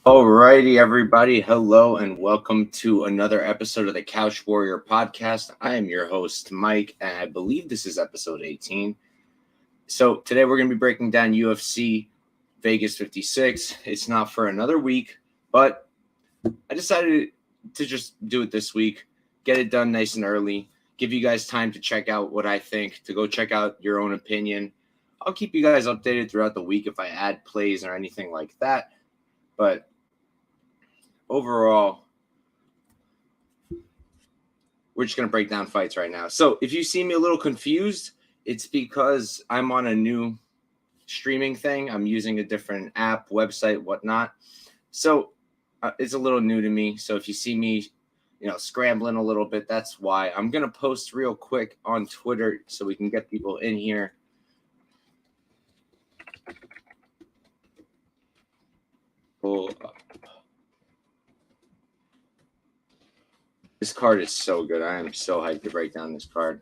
Alrighty, everybody. Hello and welcome to another episode of the Couch Warrior podcast. I am your host, Mike, and I believe this is episode 18. So today we're going to be breaking down UFC Vegas 56. It's not for another week, but I decided to just do it this week, get it done nice and early, give you guys time to check out what I think, to go check out your own opinion. I'll keep you guys updated throughout the week if I add plays or anything like that, but overall, we're just going to break down fights right now. So if you see me a little confused, it's because I'm on a new streaming thing. I'm using a different app, website, whatnot. So it's a little new to me. So if you see me, scrambling a little bit, that's why. I'm going to post real quick on Twitter so we can get people in here. Pull up. This card is so good. I am so hyped to break down this card.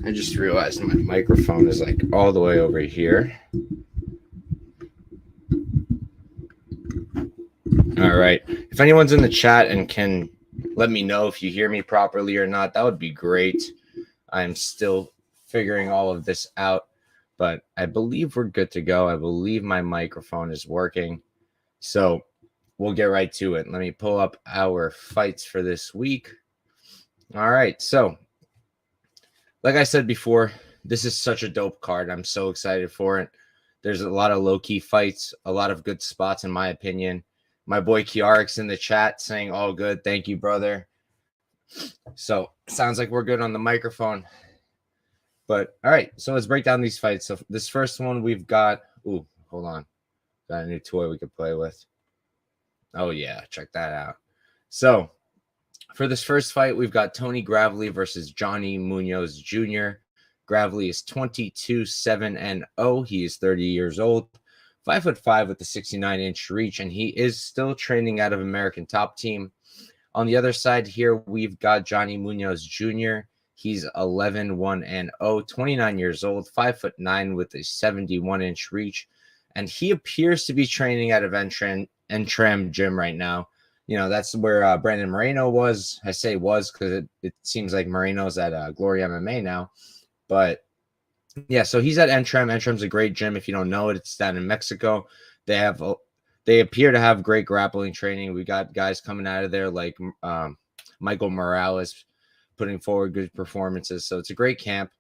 I just realized my microphone is like all the way over here. All right. If anyone's in the chat and can let me know if you hear me properly or not, that would be great. I'm still figuring all of this out, but I believe we're good to go. I believe my microphone is working. So we'll get right to it. Let me pull up our fights for this week. All right. So like I said before, this is such a dope card. I'm so excited for it. There's a lot of low-key fights, a lot of good spots, in my opinion. My boy Kiarik's in the chat saying, all good. Thank you, brother. So sounds like we're good on the microphone. But all right, so let's break down these fights. So this first one we've got, hold on. Got a new toy we could play with. Oh, yeah, check that out. So for this first fight, we've got Tony Gravely versus Johnny Munoz Jr. Gravely is 22-7-0. He is 30 years old, 5'5" with a 69-inch reach, and he is still training out of American Top Team. On the other side here, we've got Johnny Munoz Jr. He's 11-1-0, 29 years old, 5'9" with a 71-inch reach, and he appears to be training out of Entram Gym right now. That's where Brandon Moreno was. I say was because it seems like Moreno's at Glory MMA now. But, yeah, so he's at Entram. Entram's a great gym. If you don't know it, it's down in Mexico. They appear to have great grappling training. We got guys coming out of there like Michael Morales putting forward good performances. So it's a great camp.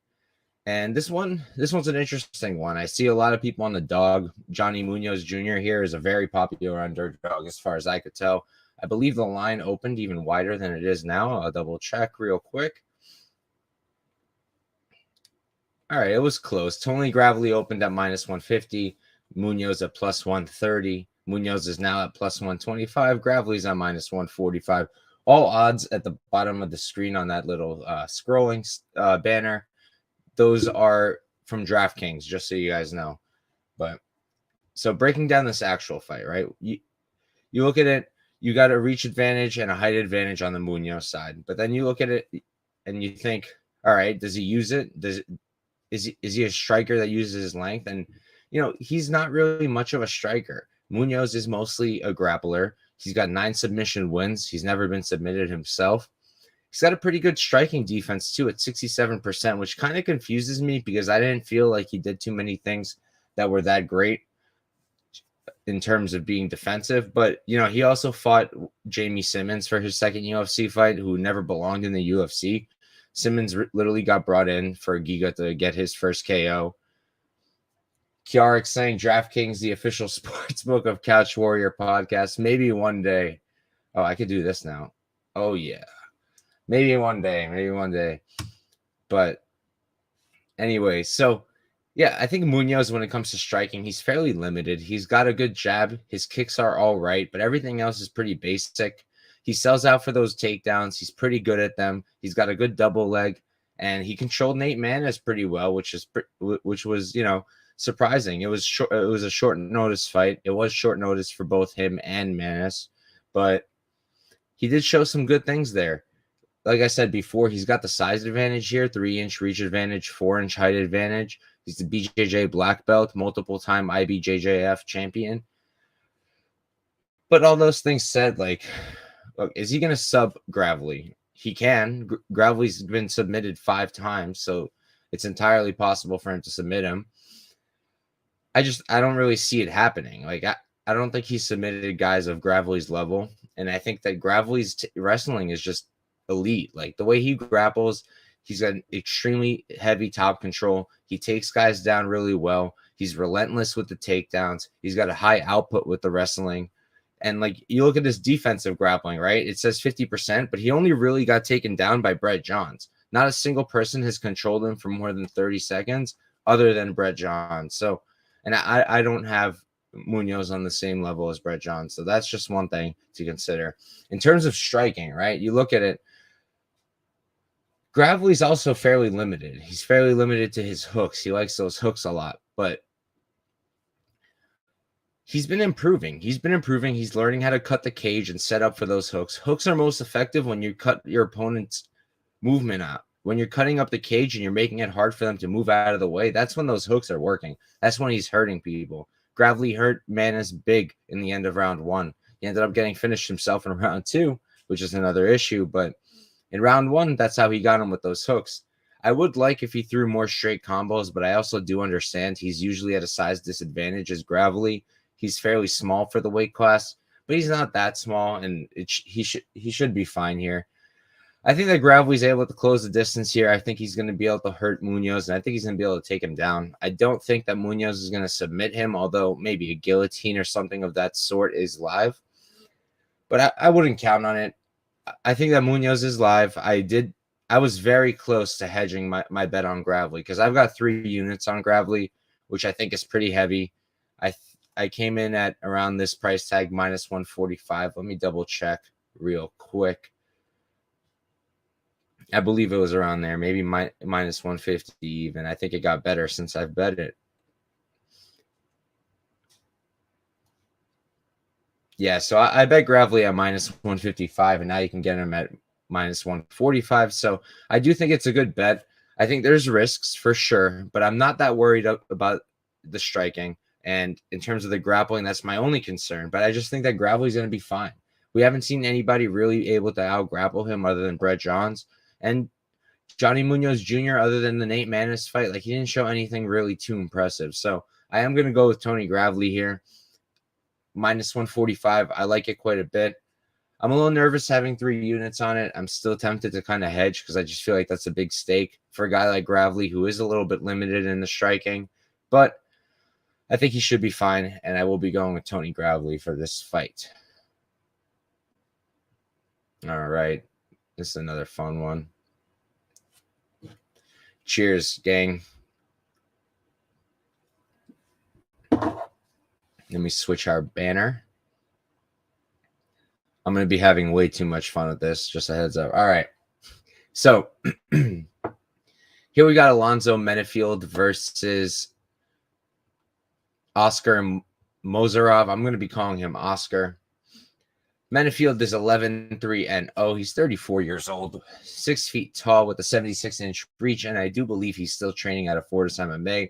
And this one's an interesting one. I see a lot of people on the dog. Johnny Munoz Jr. here is a very popular underdog as far as I could tell. I believe the line opened even wider than it is now. I'll double check real quick. All right, it was close. Tony Gravely opened at -150. Munoz at +130. Munoz is now at +125. Gravely's at -145. All odds at the bottom of the screen on that little scrolling banner. Those are from DraftKings, just so you guys know. But so breaking down this actual fight, right? You look at it. You got a reach advantage and a height advantage on the Munoz side. But then you look at it and you think, all right, does he use it? Is he a striker that uses his length? And, he's not really much of a striker. Munoz is mostly a grappler. He's got 9 submission wins. He's never been submitted himself. He's got a pretty good striking defense, too, at 67%, which kind of confuses me because I didn't feel like he did too many things that were that great in terms of being defensive. But, he also fought Jamie Simmons for his second UFC fight, who never belonged in the UFC. Simmons literally got brought in for Giga to get his first KO. Kiarik saying DraftKings, the official sportsbook of Couch Warrior podcast. Maybe one day. Oh, I could do this now. Oh, yeah. Maybe one day. But anyway, so yeah, I think Munoz, when it comes to striking, he's fairly limited. He's got a good jab. His kicks are all right, but everything else is pretty basic. He sells out for those takedowns. He's pretty good at them. He's got a good double leg, and he controlled Nate Maness pretty well, which was, surprising. It was a short notice fight. It was short notice for both him and Maness, but he did show some good things there. like I said before, he's got the size advantage here, 3-inch reach advantage, 4-inch height advantage. He's the BJJ black belt, multiple-time IBJJF champion. But all those things said, like, look, is he going to sub Gravely? He can. Gravely's been submitted 5 times, so it's entirely possible for him to submit him. I don't really see it happening. Like, I don't think he's submitted guys of Gravely's level, and I think that Gravely's wrestling is just elite. Like, the way he grapples, he's got extremely heavy top control. He takes guys down really well. He's relentless with the takedowns. He's got a high output with the wrestling. And, like, you look at his defensive grappling, right? It says 50%, but he only really got taken down by Brett Johns. Not a single person has controlled him for more than 30 seconds other than Brett Johns. So, and I don't have Munoz on the same level as Brett Johns. So that's just one thing to consider. In terms of striking, right? You look at it, Gravely's also fairly limited. He's fairly limited to his hooks. He likes those hooks a lot, but he's been improving. He's learning how to cut the cage and set up for those hooks. Hooks are most effective when you cut your opponent's movement out. When you're cutting up the cage and you're making it hard for them to move out of the way, that's when those hooks are working. That's when he's hurting people. Gravely hurt Manis big in the end of round 1. He ended up getting finished himself in round 2, which is another issue. But in round 1, that's how he got him with those hooks. I would like if he threw more straight combos, but I also do understand he's usually at a size disadvantage as Gravely. He's fairly small for the weight class, but he's not that small, and he should be fine here. I think that Gravely's able to close the distance here. I think he's going to be able to hurt Munoz, and I think he's going to be able to take him down. I don't think that Munoz is going to submit him, although maybe a guillotine or something of that sort is live. But I wouldn't count on it. I think that Munoz is live. I was very close to hedging my bet on Gravely because I've got 3 units on Gravely, which I think is pretty heavy. I came in at around this price tag, minus 145. Let me double check real quick. I believe it was around there, maybe minus 150 even. I think it got better since I've bet it. Yeah, so I bet Gravely at minus 155, and now you can get him at minus 145. So I do think it's a good bet. I think there's risks for sure, but I'm not that worried about the striking. And in terms of the grappling, that's my only concern. But I just think that Gravely's going to be fine. We haven't seen anybody really able to out-grapple him other than Brett Johns. And Johnny Munoz Jr., other than the Nate Manis fight, like, he didn't show anything really too impressive. So I am going to go with Tony Gravely here. Minus 145. I like it quite a bit. I'm a little nervous having 3 units on it. I'm still tempted to kind of hedge because I just feel like that's a big stake for a guy like Gravely, who is a little bit limited in the striking. But I think he should be fine, and I will be going with Tony Gravely for this fight. All right. This is another fun one. Cheers, gang. Let me switch our banner. I'm going to be having way too much fun with this. Just a heads up. All right. So here we got Alonzo Menifield versus Askar Mozharov. I'm going to be calling him Askar. Menifield is 11-3-0. He's 34 years old, 6 feet tall with a 76-inch reach, and I do believe he's still training out of Fortis MMA.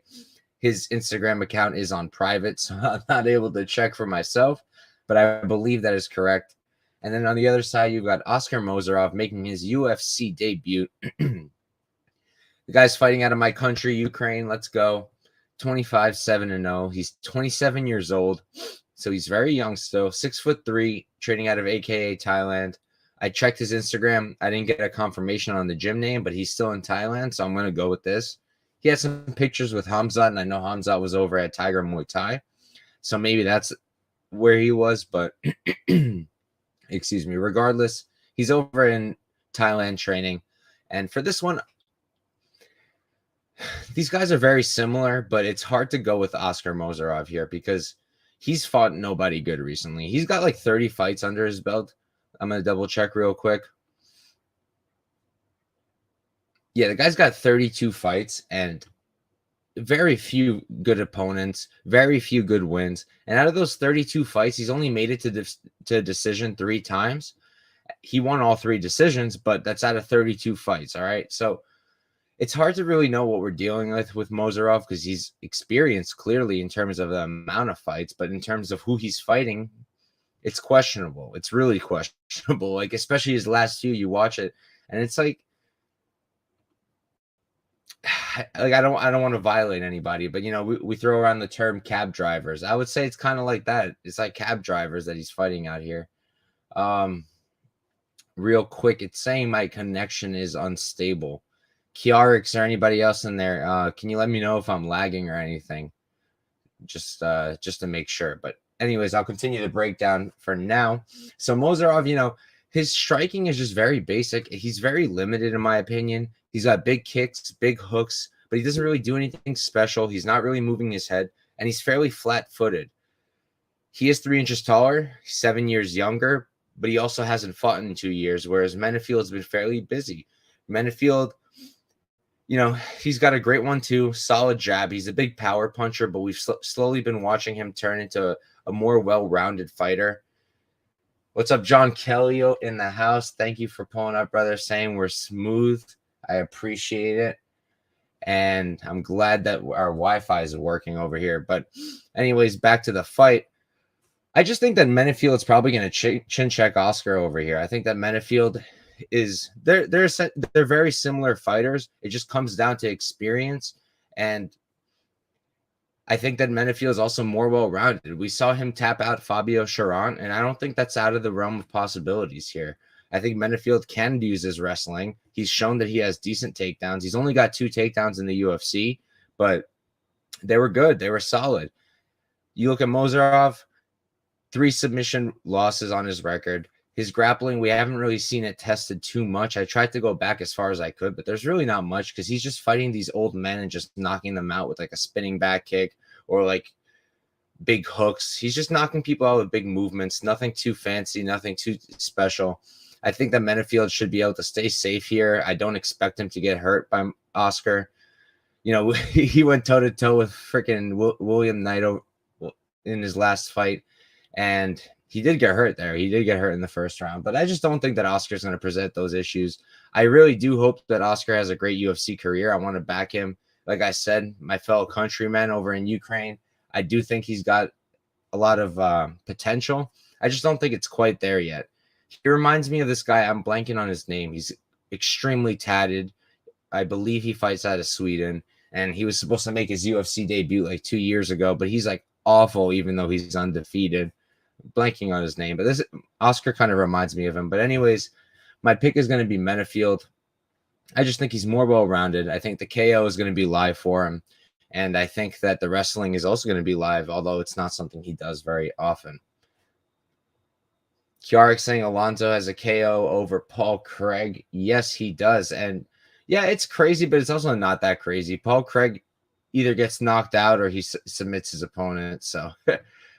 His Instagram account is on private, so I'm not able to check for myself, but I believe that is correct. And then on the other side, you've got Askar Mozharov making his UFC debut. The guy's fighting out of my country, Ukraine. Let's go. 25-7-0. He's 27 years old, so he's very young still. 6'3", training out of AKA Thailand. I checked his Instagram. I didn't get a confirmation on the gym name, but he's still in Thailand, so I'm going to go with this. He had some pictures with Hamzat, and I know Hamzat was over at Tiger Muay Thai, so maybe that's where he was, but excuse me. Regardless, he's over in Thailand training, and for this one, these guys are very similar, but it's hard to go with Askar Mozharov here because he's fought nobody good recently. He's got like 30 fights under his belt. I'm going to double check real quick. Yeah, the guy's got 32 fights and very few good opponents, very few good wins. And out of those 32 fights, he's only made it to decision 3 times. He won all 3 decisions, but that's out of 32 fights. All right. So it's hard to really know what we're dealing with Mozharov, because he's experienced clearly in terms of the amount of fights, but in terms of who he's fighting, it's questionable. It's really questionable. Like, especially his last 2, you watch it and it's like I don't want to violate anybody, but we throw around the term cab drivers. I would say it's kind of like that. It's like cab drivers that he's fighting out here. Real quick, it's saying my connection is unstable. Kiarix or anybody else in there, can you let me know if I'm lagging or anything? Just to make sure. But anyways, I'll continue the breakdown for now. So Mozharov, his striking is just very basic. He's very limited in my opinion. He's got big kicks, big hooks, but he doesn't really do anything special. He's not really moving his head, and he's fairly flat-footed. He is 3 inches taller, 7 years younger, but he also hasn't fought in 2 years, whereas Menifield's been fairly busy. Menifield, he's got a great one too, solid jab. He's a big power puncher, but we've slowly been watching him turn into a more well-rounded fighter. What's up, John Kelly in the house? Thank you for pulling up, brother, saying we're smooth. I appreciate it. And I'm glad that our Wi-Fi is working over here. But anyways, back to the fight. I just think that Menifield is probably going to chin check Askar over here. I think that Menifield is they're very similar fighters. It just comes down to experience, and I think that Menifield is also more well-rounded. We saw him tap out Fabio Cherant, and I don't think that's out of the realm of possibilities here. I think Menifield can use his wrestling. He's shown that he has decent takedowns. He's only got 2 takedowns in the UFC, but they were good. They were solid. You look at Mozharov, 3 submission losses on his record. His grappling, we haven't really seen it tested too much. I tried to go back as far as I could, but there's really not much because he's just fighting these old men and just knocking them out with like a spinning back kick or like big hooks. He's just knocking people out with big movements. Nothing too fancy, nothing too special. I think that Menifield should be able to stay safe here. I don't expect him to get hurt by Askar. He went toe-to-toe with freaking William Knight in his last fight, and he did get hurt there. He did get hurt in the first round, but I just don't think that Askar's going to present those issues. I really do hope that Askar has a great UFC career. I want to back him. Like I said, my fellow countryman over in Ukraine, I do think he's got a lot of potential. I just don't think it's quite there yet. He reminds me of this guy. I'm blanking on his name. He's extremely tatted. I believe he fights out of Sweden, and he was supposed to make his UFC debut like 2 years ago, but he's like awful even though he's undefeated. Blanking on his name, but this Askar kind of reminds me of him. But anyways, my pick is going to be Menifield. I just think he's more well-rounded. I think the KO is going to be live for him, and I think that the wrestling is also going to be live, although it's not something he does very often. Kiarix saying Alonzo has a KO over Paul Craig. Yes, he does. And yeah, it's crazy, but it's also not that crazy. Paul Craig either gets knocked out or he submits his opponent. So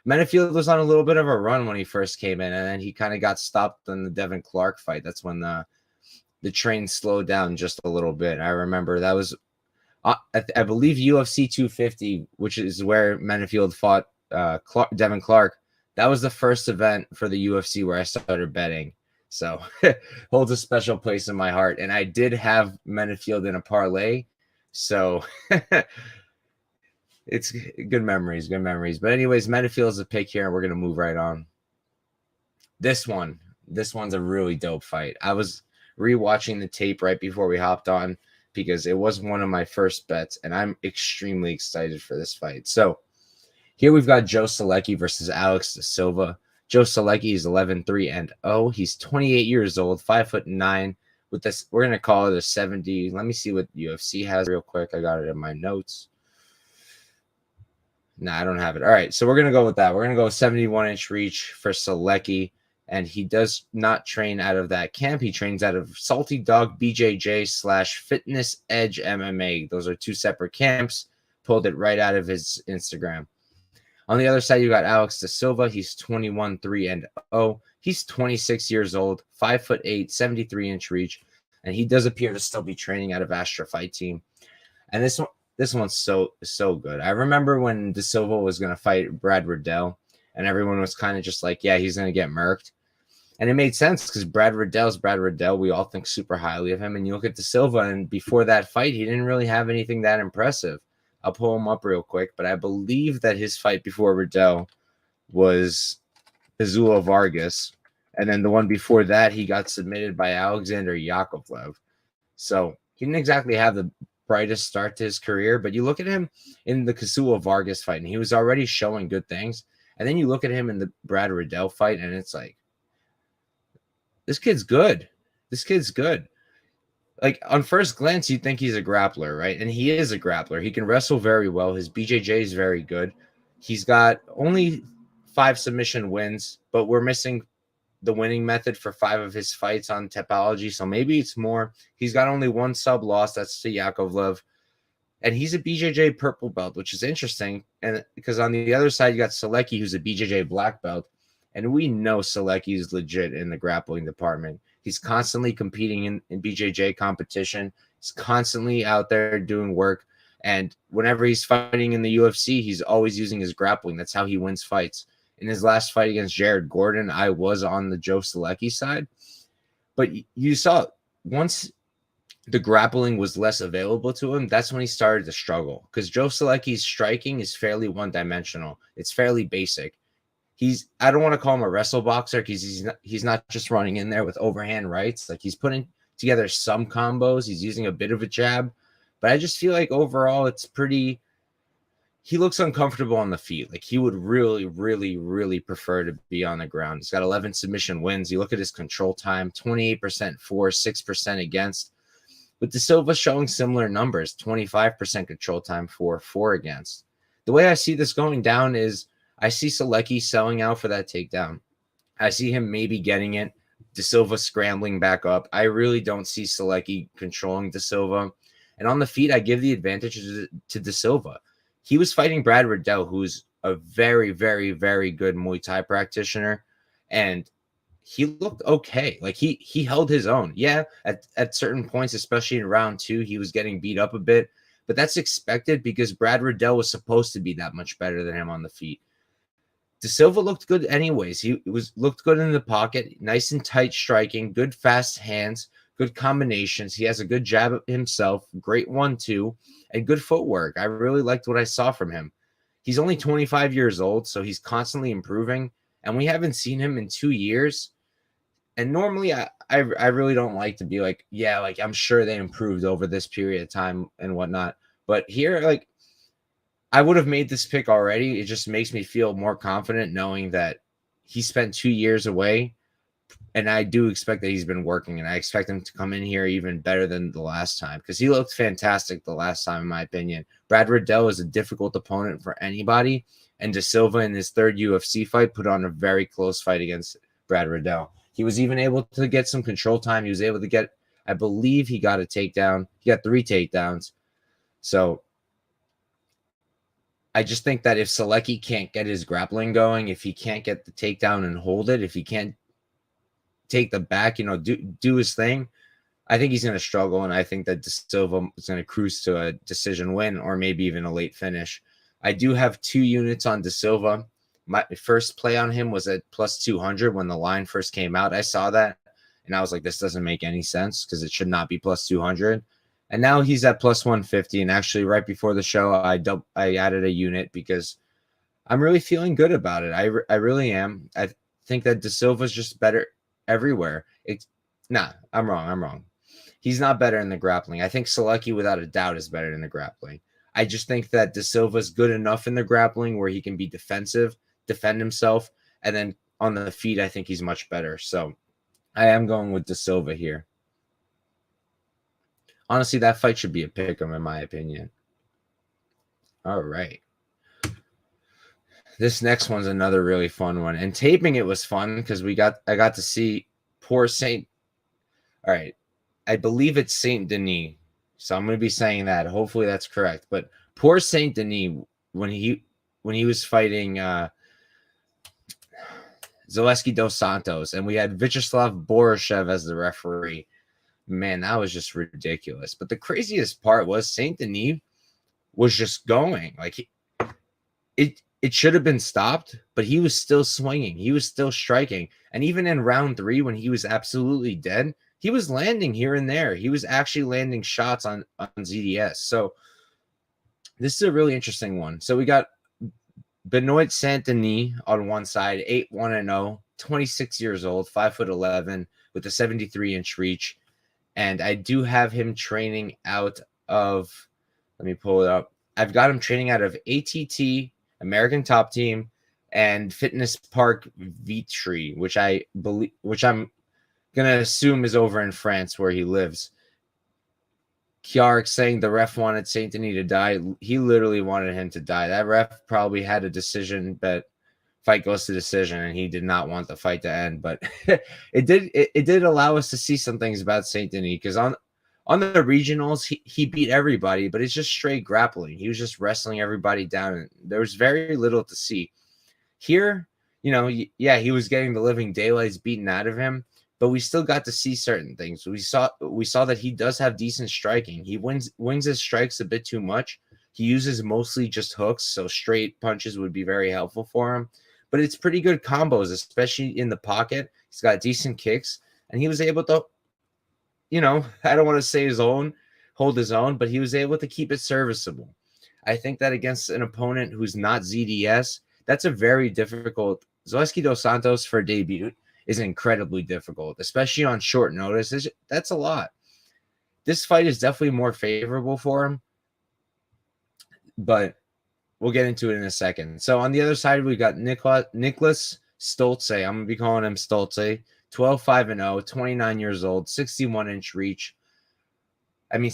Menifield was on a little bit of a run when he first came in, and then he kind of got stopped in the Devin Clark fight. That's when the train slowed down just a little bit. I remember that was, I believe, UFC 250, which is where Menifield fought Devin Clark. That was the first event for the UFC where I started betting. So holds a special place in my heart. And I did have Menifield in a parlay. So it's good memories, good memories. But anyways, Menifield is a pick here, and we're going to move right on. This one's a really dope fight. I was rewatching the tape right before we hopped on because it was one of my first bets, and I'm extremely excited for this fight. So here we've got Joe Solecki versus Alex Silva. Joe Solecki is 11-3-0. He's 28 years old, 5'9". With this, we're gonna call it a 70. Let me see what UFC has real quick. I got it in my notes. Nah, I don't have it. All right, so we're gonna go with that. We're gonna go 71-inch reach for Solecki, and he does not train out of that camp. He trains out of Salty Dog BJJ / Fitness Edge MMA. Those are 2 separate camps. Pulled it right out of his Instagram. On the other side, you got Alex De Silva. He's 21-3-0. He's 26 years old, 5'8", 73-inch reach, and he does appear to still be training out of Astra Fight Team. And this one's so good. I remember when De Silva was going to fight Brad Riddell, and everyone was kind of just like, yeah, he's going to get murked. And it made sense because Brad Riddell's Brad Riddell. We all think super highly of him. And you look at De Silva, and before that fight, he didn't really have anything that impressive. I'll pull him up real quick, but I believe that his fight before Riddell was Azula Vargas. And then the one before that, he got submitted by Alexander Yakovlev. So he didn't exactly have the brightest start to his career, but you look at him in the Kasula Vargas fight, and he was already showing good things. And then you look at him in the Brad Riddell fight, and it's like, this kid's good. This kid's good. Like, on first glance, you'd think he's a grappler, right? And he is a grappler. He can wrestle very well. His BJJ is very good. He's got only 5 submission wins, but we're missing the winning method for 5 of his fights on Topology, so maybe it's more. He's got only 1 sub loss, that's to Yakovlev, and he's a BJJ purple belt, which is interesting, and because on the other side you got Solecki, who's a BJJ black belt, and we know Solecki is legit in the grappling department. He's constantly competing in BJJ competition. He's constantly out there doing work, and whenever he's fighting in the UFC, he's always using his grappling. That's how he wins fights. In his last fight against Jared Gordon, I was on the Joe Solecki side. But you saw once the grappling was less available to him, that's when he started to struggle. Because Joe Solecki's striking is fairly one-dimensional. It's fairly basic. I don't want to call him a wrestle boxer because he's not just running in there with overhand rights. Like, he's putting together some combos. He's using a bit of a jab. But I just feel like overall it's pretty... He looks uncomfortable on the feet. Like, he would really, really, really prefer to be on the ground. He's got 11 submission wins. You look at his control time, 28% for, 6% against. But De Silva showing similar numbers, 25% control time for, 4 against. The way I see this going down is I see Solecki selling out for that takedown. I see him maybe getting it. De Silva scrambling back up. I really don't see Solecki controlling De Silva. And on the feet, I give the advantage to De Silva. He was fighting Brad Riddell, who's a very, very, very good Muay Thai practitioner, and he looked okay. Like, he held his own. Yeah, at certain points, especially in round 2, he was getting beat up a bit, but that's expected because Brad Riddell was supposed to be that much better than him on the feet. De Silva looked good anyways. He looked good in the pocket, nice and tight striking, good fast hands, good combinations. He has a good jab himself, great 1-2, and good footwork. I really liked what I saw from him. He's only 25 years old, so he's constantly improving, and we haven't seen him in 2 years. And normally I really don't like to be like, yeah, like, I'm sure they improved over this period of time and whatnot. But here, like, I would have made this pick already. It just makes me feel more confident knowing that he spent 2 years away. And I do expect that he's been working, and I expect him to come in here even better than the last time because he looked fantastic the last time, in my opinion. Brad Riddell is a difficult opponent for anybody, and De Silva in his 3rd UFC fight put on a very close fight against Brad Riddell. He was even able to get some control time. He was able to get, I believe he got a takedown. He got 3 takedowns. So I just think that if Solecki can't get his grappling going, if he can't get the takedown and hold it, if he can't take the back, do his thing, I think he's going to struggle, and I think that De Silva is going to cruise to a decision win or maybe even a late finish. I do have 2 units on De Silva. My first play on him was at plus 200 when the line first came out. I saw that, and I was like, this doesn't make any sense because it should not be plus 200. And now he's at plus 150, and actually right before the show, I added a unit because I'm really feeling good about it. I really am. I think that De Silva's just better everywhere. I'm wrong. He's not better in the grappling. I think Solecki, without a doubt, is better in the grappling. I just think that De Silva's good enough in the grappling where he can be defensive, defend himself, and then on the feet, I think he's much better. So I am going with De Silva here. Honestly, that fight should be a pick'em in my opinion. All right. This next one's another really fun one. And taping it was fun because I got to see poor Saint. All right. I believe it's Saint-Denis. So I'm going to be saying that. Hopefully that's correct. But poor Saint-Denis, when he was fighting Zaleski dos Santos, and we had Vyacheslav Borishev as the referee. Man, that was just ridiculous. But the craziest part was Saint-Denis was just going. Like, it it should have been stopped, but he was still swinging. He was still striking. And even in round 3, when he was absolutely dead, he was landing here and there. He was actually landing shots on ZDS. So this is a really interesting one. So we got Benoit Saint-Denis on one side, 8-1-0, 26 years old, 5'11", with a 73-inch reach. And I do have him training out of, let me pull it up. I've got him training out of ATT, American Top Team, and Fitness Park Vitry, which I'm gonna assume is over in France where he lives. Kiark saying the ref wanted Saint-Denis to die. He literally wanted him to die. That ref probably had a decision, but fight goes to decision, and he did not want the fight to end. But it did allow us to see some things about Saint-Denis, because on the regionals, he beat everybody, but it's just straight grappling. He was just wrestling everybody down, and there was very little to see. Here, yeah, he was getting the living daylights beaten out of him, but we still got to see certain things. We saw that he does have decent striking. He wings his strikes a bit too much. He uses mostly just hooks, so straight punches would be very helpful for him. But it's pretty good combos, especially in the pocket. He's got decent kicks, and he was able to, I don't want to say hold his own, but he was able to keep it serviceable. I think that against an opponent who's not ZDS, that's a very difficult. Zaleski dos Santos for debut is incredibly difficult, especially on short notice. That's a lot. This fight is definitely more favorable for him, but we'll get into it in a second. So on the other side, we got Niklas Stolze. I'm going to be calling him Stolze. 12-5-0, 29 years old, 61-inch reach. I mean,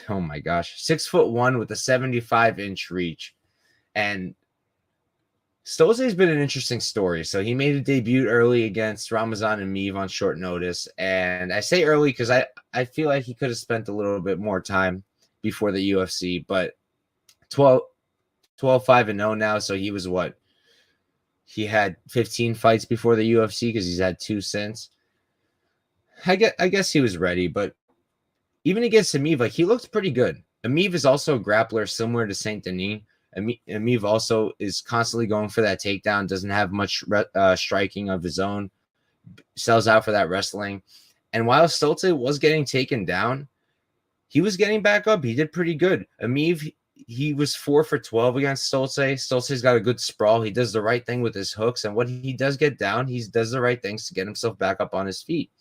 oh my gosh, 6'1" with a 75-inch reach. And Stolze has been an interesting story. So he made a debut early against Ramazan and Meev on short notice. And I say early because I feel like he could have spent a little bit more time before the UFC. But 12-5-0 now. So he was what? He had 15 fights before the UFC because he's had 2 since. I guess he was ready. But even against Meev, like, he looked pretty good. Meev is also a grappler similar to Saint-Denis. Meev also is constantly going for that takedown, doesn't have much striking of his own, sells out for that wrestling. And while Stolze was getting taken down, he was getting back up. He did pretty good. Meev, he was 4 for 12 against Stolze. Stolze's got a good sprawl. He does the right thing with his hooks. And when he does get down, he does the right things to get himself back up on his feet.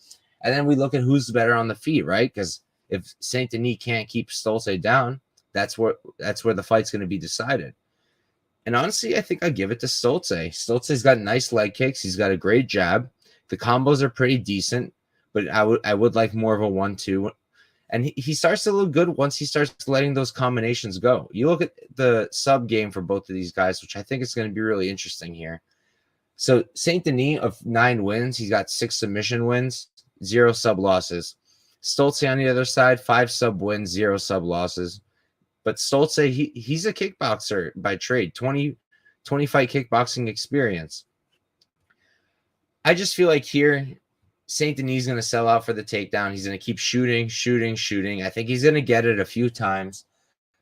And then we look at who's better on the feet, right? Because if Saint-Denis can't keep Stolze down, that's where the fight's going to be decided. And honestly, I think I give it to Stolze. Stolze's got nice leg kicks. He's got a great jab. The combos are pretty decent, but I would like more of a 1-2. And he starts to look good once he starts letting those combinations go. You look at the sub game for both of these guys, which I think is going to be really interesting here. So Saint-Denis of 9 wins, he's got 6 submission wins, 0 sub losses. Stolze on the other side, 5 sub wins, 0 sub losses. But Stolze, he's a kickboxer by trade, 20 fight kickboxing experience. I just feel like here, Saint-Denis is going to sell out for the takedown. He's going to keep shooting. I think he's going to get it a few times.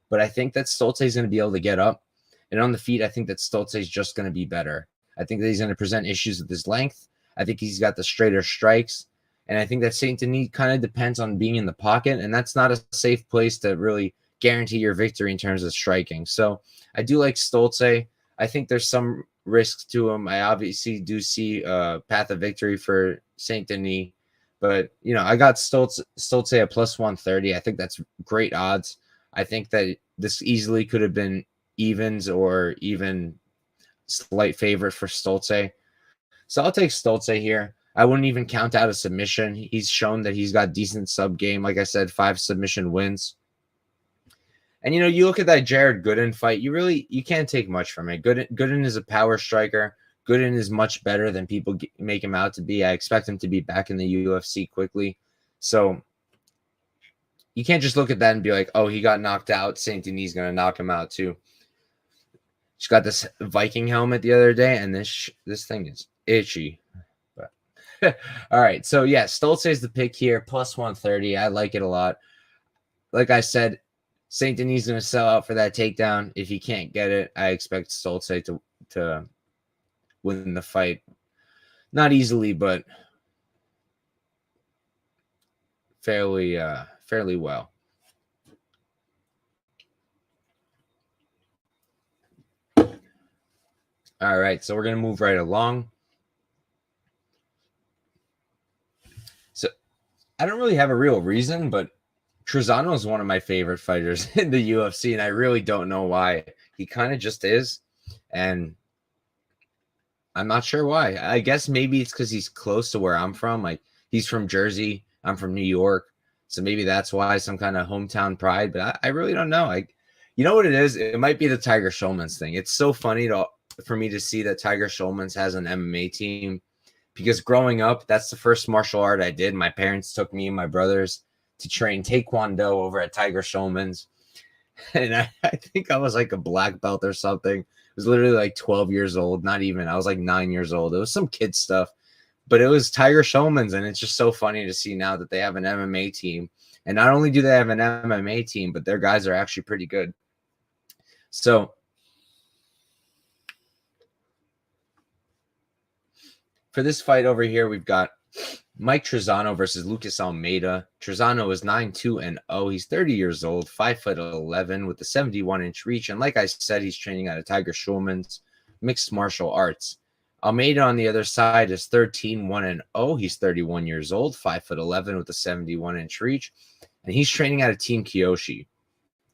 But I think that Stolze is going to be able to get up. And on the feet, I think that Stolze is just going to be better. I think that he's going to present issues with his length. I think he's got the straighter strikes. And I think that Saint-Denis kind of depends on being in the pocket. And that's not a safe place to really guarantee your victory in terms of striking. So I do like Stolze. I think there's some risk to him. I obviously do see a path of victory for Saint-Denis. But, I got Stolze at plus 130. I think that's great odds. I think that this easily could have been evens or even slight favorite for Stolze. So I'll take Stolze here. I wouldn't even count out a submission. He's shown that he's got decent sub game. Like I said, 5 submission wins. And, you look at that Jared Gooden fight, you can't take much from it. Gooden is a power striker. Gooden is much better than people make him out to be. I expect him to be back in the UFC quickly. So you can't just look at that and be like, oh, he got knocked out. Saint-Denis is going to knock him out too. Just got this Viking helmet the other day, and this thing is itchy. But all right. So, yeah, Stolze is the pick here, plus 130. I like it a lot. Like I said, Saint-Denis is going to sell out for that takedown. If he can't get it, I expect Stolze to win the fight. Not easily, but fairly well. All right, so we're going to move right along. So I don't really have a real reason, but Trizano is one of my favorite fighters in the UFC, and I really don't know why. He kind of just is, and I'm not sure why. I guess maybe it's because he's close to where I'm from. Like, he's from Jersey, I'm from New York, so maybe that's why, some kind of hometown pride, but I really don't know. You know what it is? It might be the Tiger Schulmans thing. It's so funny for me to see that Tiger Schulmans has an MMA team, because growing up, that's the first martial art I did. My parents took me and my brothers to train Taekwondo over at Tiger Schulmans. And I think I was like a black belt or something. It was literally like 12 years old. Not even. I was like 9 years old. It was some kid stuff. But it was Tiger Schulmans, and it's just so funny to see now that they have an MMA team. And not only do they have an MMA team, but their guys are actually pretty good. So for this fight over here, we've got Mike Trizano versus Lucas Almeida. Trizano is 9-2-0. He's 30 years old, 5'11", with a 71-inch reach. And like I said, he's training out of Tiger Schulman's mixed martial arts. Almeida on the other side is 13-1-0. He's 31 years old, 5'11", with a 71-inch reach. And he's training out of Team Kyoshi.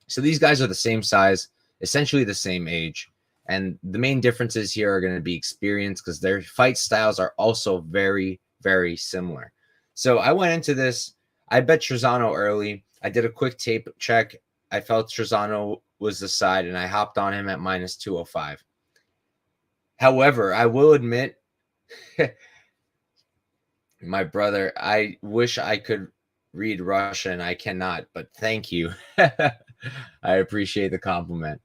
So these guys are the same size, essentially the same age. And the main differences here are going to be experience, because their fight styles are also very, very similar. So I went into this. I bet Trizano early. I did a quick tape check. I felt Trizano was the side, and I hopped on him at minus 205. However, I will admit, my brother, I wish I could read Russian. I cannot, but thank you. I appreciate the compliment.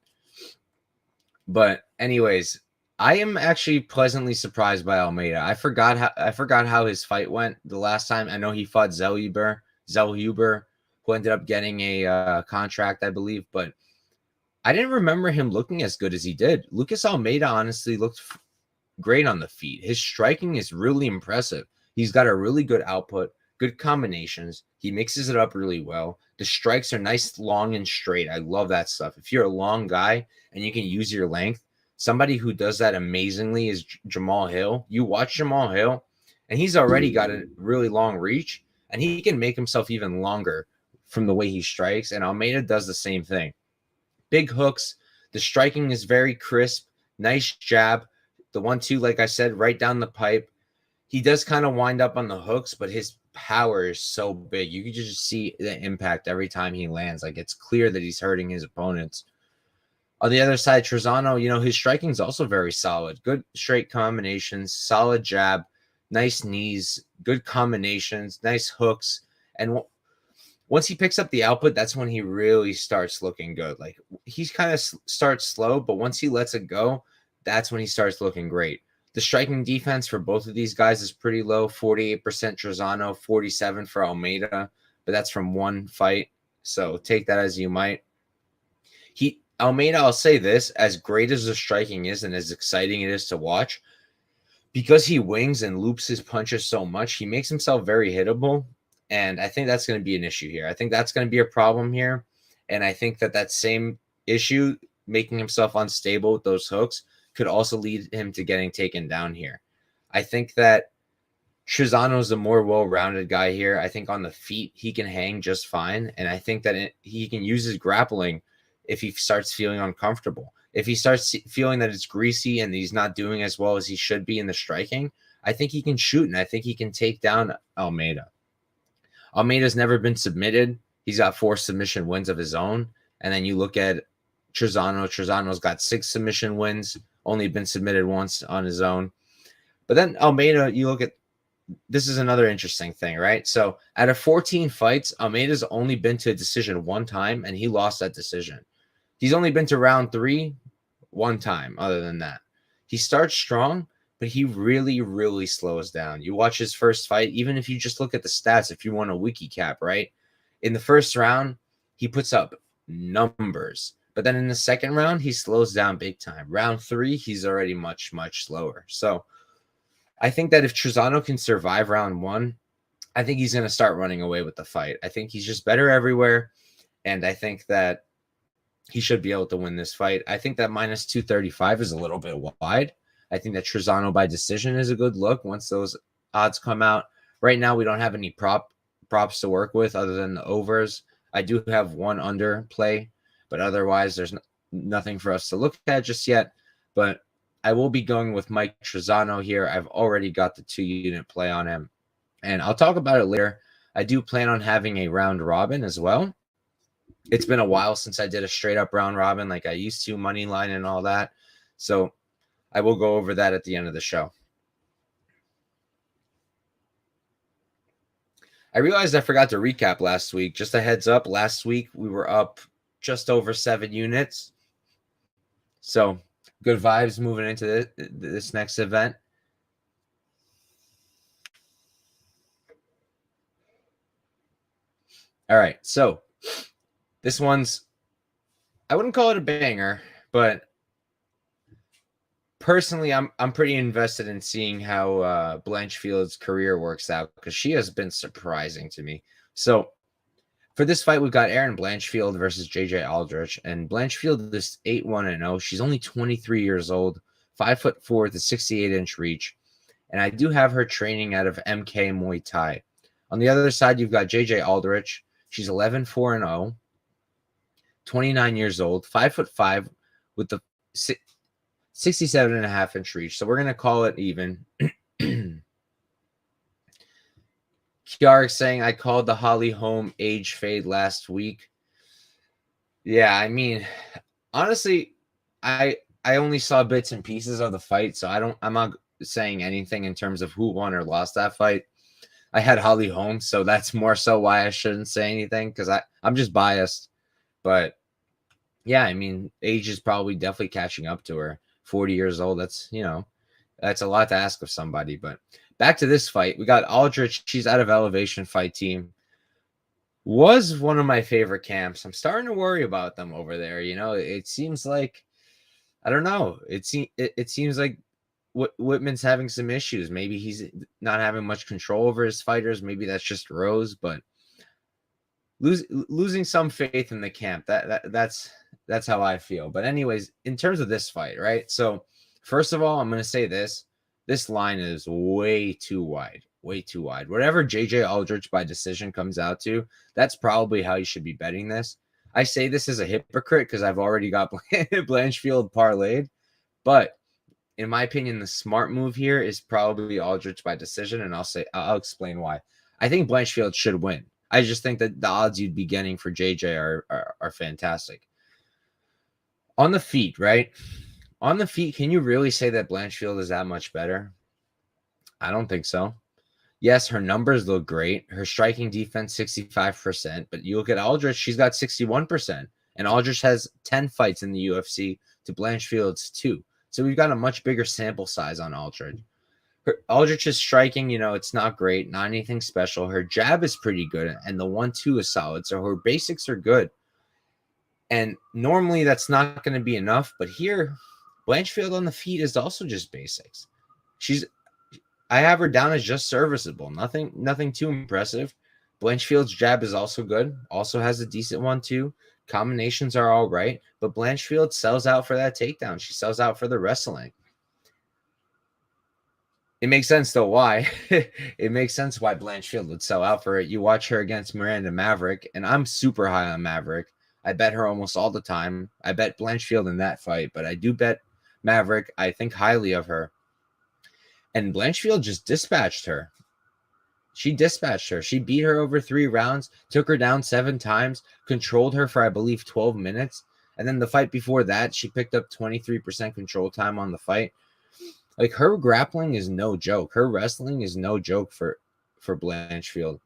But anyways, I am actually pleasantly surprised by Almeida. I forgot how his fight went the last time. I know he fought Zellhuber, who ended up getting a contract, I believe. But I didn't remember him looking as good as he did. Lucas Almeida honestly looked great on the feet. His striking is really impressive. He's got a really good output, good combinations. He mixes it up really well. The strikes are nice, long, and straight. I love that stuff. If you're a long guy and you can use your length, somebody who does that amazingly is Jamal Hill. You watch Jamal Hill, and he's already got a really long reach, and he can make himself even longer from the way he strikes, and Almeida does the same thing. Big hooks. The striking is very crisp. Nice jab. The 1-2, like I said, right down the pipe. He does kind of wind up on the hooks, but his power is so big. You can just see the impact every time he lands. Like, it's clear that he's hurting his opponents. On the other side, Trizano, his striking is also very solid. Good straight combinations, solid jab, nice knees, good combinations, nice hooks. And once he picks up the output, that's when he really starts looking good. Like, he's kind of starts slow, but once he lets it go, that's when he starts looking great. The striking defense for both of these guys is pretty low, 48% Trizano, 47% for Almeida, but that's from one fight, so take that as you might. Almeida, I'll say this, as great as the striking is and as exciting it is to watch, because he wings and loops his punches so much, he makes himself very hittable, and I think that's going to be an issue here. I think that's going to be a problem here, and I think that same issue, making himself unstable with those hooks, could also lead him to getting taken down here. I think that Trizano's a more well-rounded guy here. I think on the feet, he can hang just fine, and I think that he can use his grappling if he starts feeling uncomfortable. If he starts feeling that it's greasy and he's not doing as well as he should be in the striking, I think he can shoot, and I think he can take down Almeida. Almeida's never been submitted. He's got 4 submission wins of his own. And then you look at Trizano. Trizano's got 6 submission wins, only been submitted once on his own. But then Almeida, you look at, this is another interesting thing, right? So out of 14 fights, Almeida's only been to a decision 1 time, and he lost that decision. He's only been to round 3 1 time other than that. He starts strong, but he really, really slows down. You watch his first fight, even if you just look at the stats, if you want a wiki cap, right? In the first round, he puts up numbers, But then in the second round, he slows down big time. Round 3, he's already much, much slower. So I think that if Trizano can survive round 1, I think he's going to start running away with the fight. I think he's just better everywhere. And I think that he should be able to win this fight. I think that minus 235 is a little bit wide. I think that Trizano by decision is a good look once those odds come out. Right now, we don't have any props to work with other than the overs. I do have one under play, but otherwise there's nothing for us to look at just yet. But I will be going with Mike Trizano here. I've already got the 2-unit play on him, and I'll talk about it later. I do plan on having a round robin as well. It's been a while since I did a straight up round robin like I used to, money line and all that. So I will go over that at the end of the show. I realized I forgot to recap last week. Just a heads up, last week we were up just over 7 units. So good vibes moving into this next event. All right, so this one's, I wouldn't call it a banger, but personally, I'm pretty invested in seeing how Blanchfield's career works out because she has been surprising to me. So for this fight, we've got Erin Blanchfield versus JJ Aldrich, and Blanchfield is 8-1-0. She's only 23 years old, 5'4" with a 68-inch reach, and I do have her training out of MK Muay Thai. On the other side, you've got JJ Aldrich. She's 11-4-0, 29 years old, 5'5" with the 67.5-inch reach. So we're going to call it even. Kiara saying, I called the Holly Holm age fade last week. Yeah, I mean, honestly, I only saw bits and pieces of the fight, so I'm not saying anything in terms of who won or lost that fight. I had Holly Holm, so that's more so why I shouldn't say anything because I'm just biased. But yeah, I mean, age is probably definitely catching up to her. 40 years old, that's a lot to ask of somebody. But back to this fight, we got Aldrich. She's out of Elevation Fight Team. Was one of my favorite camps. I'm starting to worry about them over there. It seems like, I don't know. It seems like Whitman's having some issues. Maybe he's not having much control over his fighters. Maybe that's just Rose, but losing some faith in the camp. That's how I feel. But anyways, in terms of this fight, right? So first of all, I'm going to say this line is way too wide, way too wide. Whatever JJ Aldrich by decision comes out to, that's probably how you should be betting this. I say this as a hypocrite because I've already got Blanchfield parlayed, but in my opinion, the smart move here is probably Aldrich by decision, and I'll explain why. I think Blanchfield should win. I just think that the odds you'd be getting for JJ are fantastic. On the feet, right? On the feet, can you really say that Blanchfield is that much better? I don't think so. Yes, her numbers look great. Her striking defense, 65%. But you look at Aldrich, she's got 61%. And Aldrich has 10 fights in the UFC to Blanchfield's 2. So we've got a much bigger sample size on Aldrich. Aldrich's striking, it's not great, not anything special. Her jab is pretty good, and the 1-2 is solid. So her basics are good. And normally that's not going to be enough. But here, Blanchfield on the feet is also just basics. I have her down as just serviceable. Nothing too impressive. Blanchfield's jab is also good. Also has a decent 1-2. Combinations are all right. But Blanchfield sells out for that takedown. She sells out for the wrestling. It makes sense, though, why. It makes sense why Blanchfield would sell out for it. You watch her against Miranda Maverick, and I'm super high on Maverick. I bet her almost all the time. I bet Blanchfield in that fight, but I do bet Maverick. I think highly of her. And Blanchfield just dispatched her. She dispatched her. She beat her over 3 rounds, took her down 7 times, controlled her for, I believe, 12 minutes. And then the fight before that, she picked up 23% control time on the fight. Like, her grappling is no joke. Her wrestling is no joke for Blanchfield.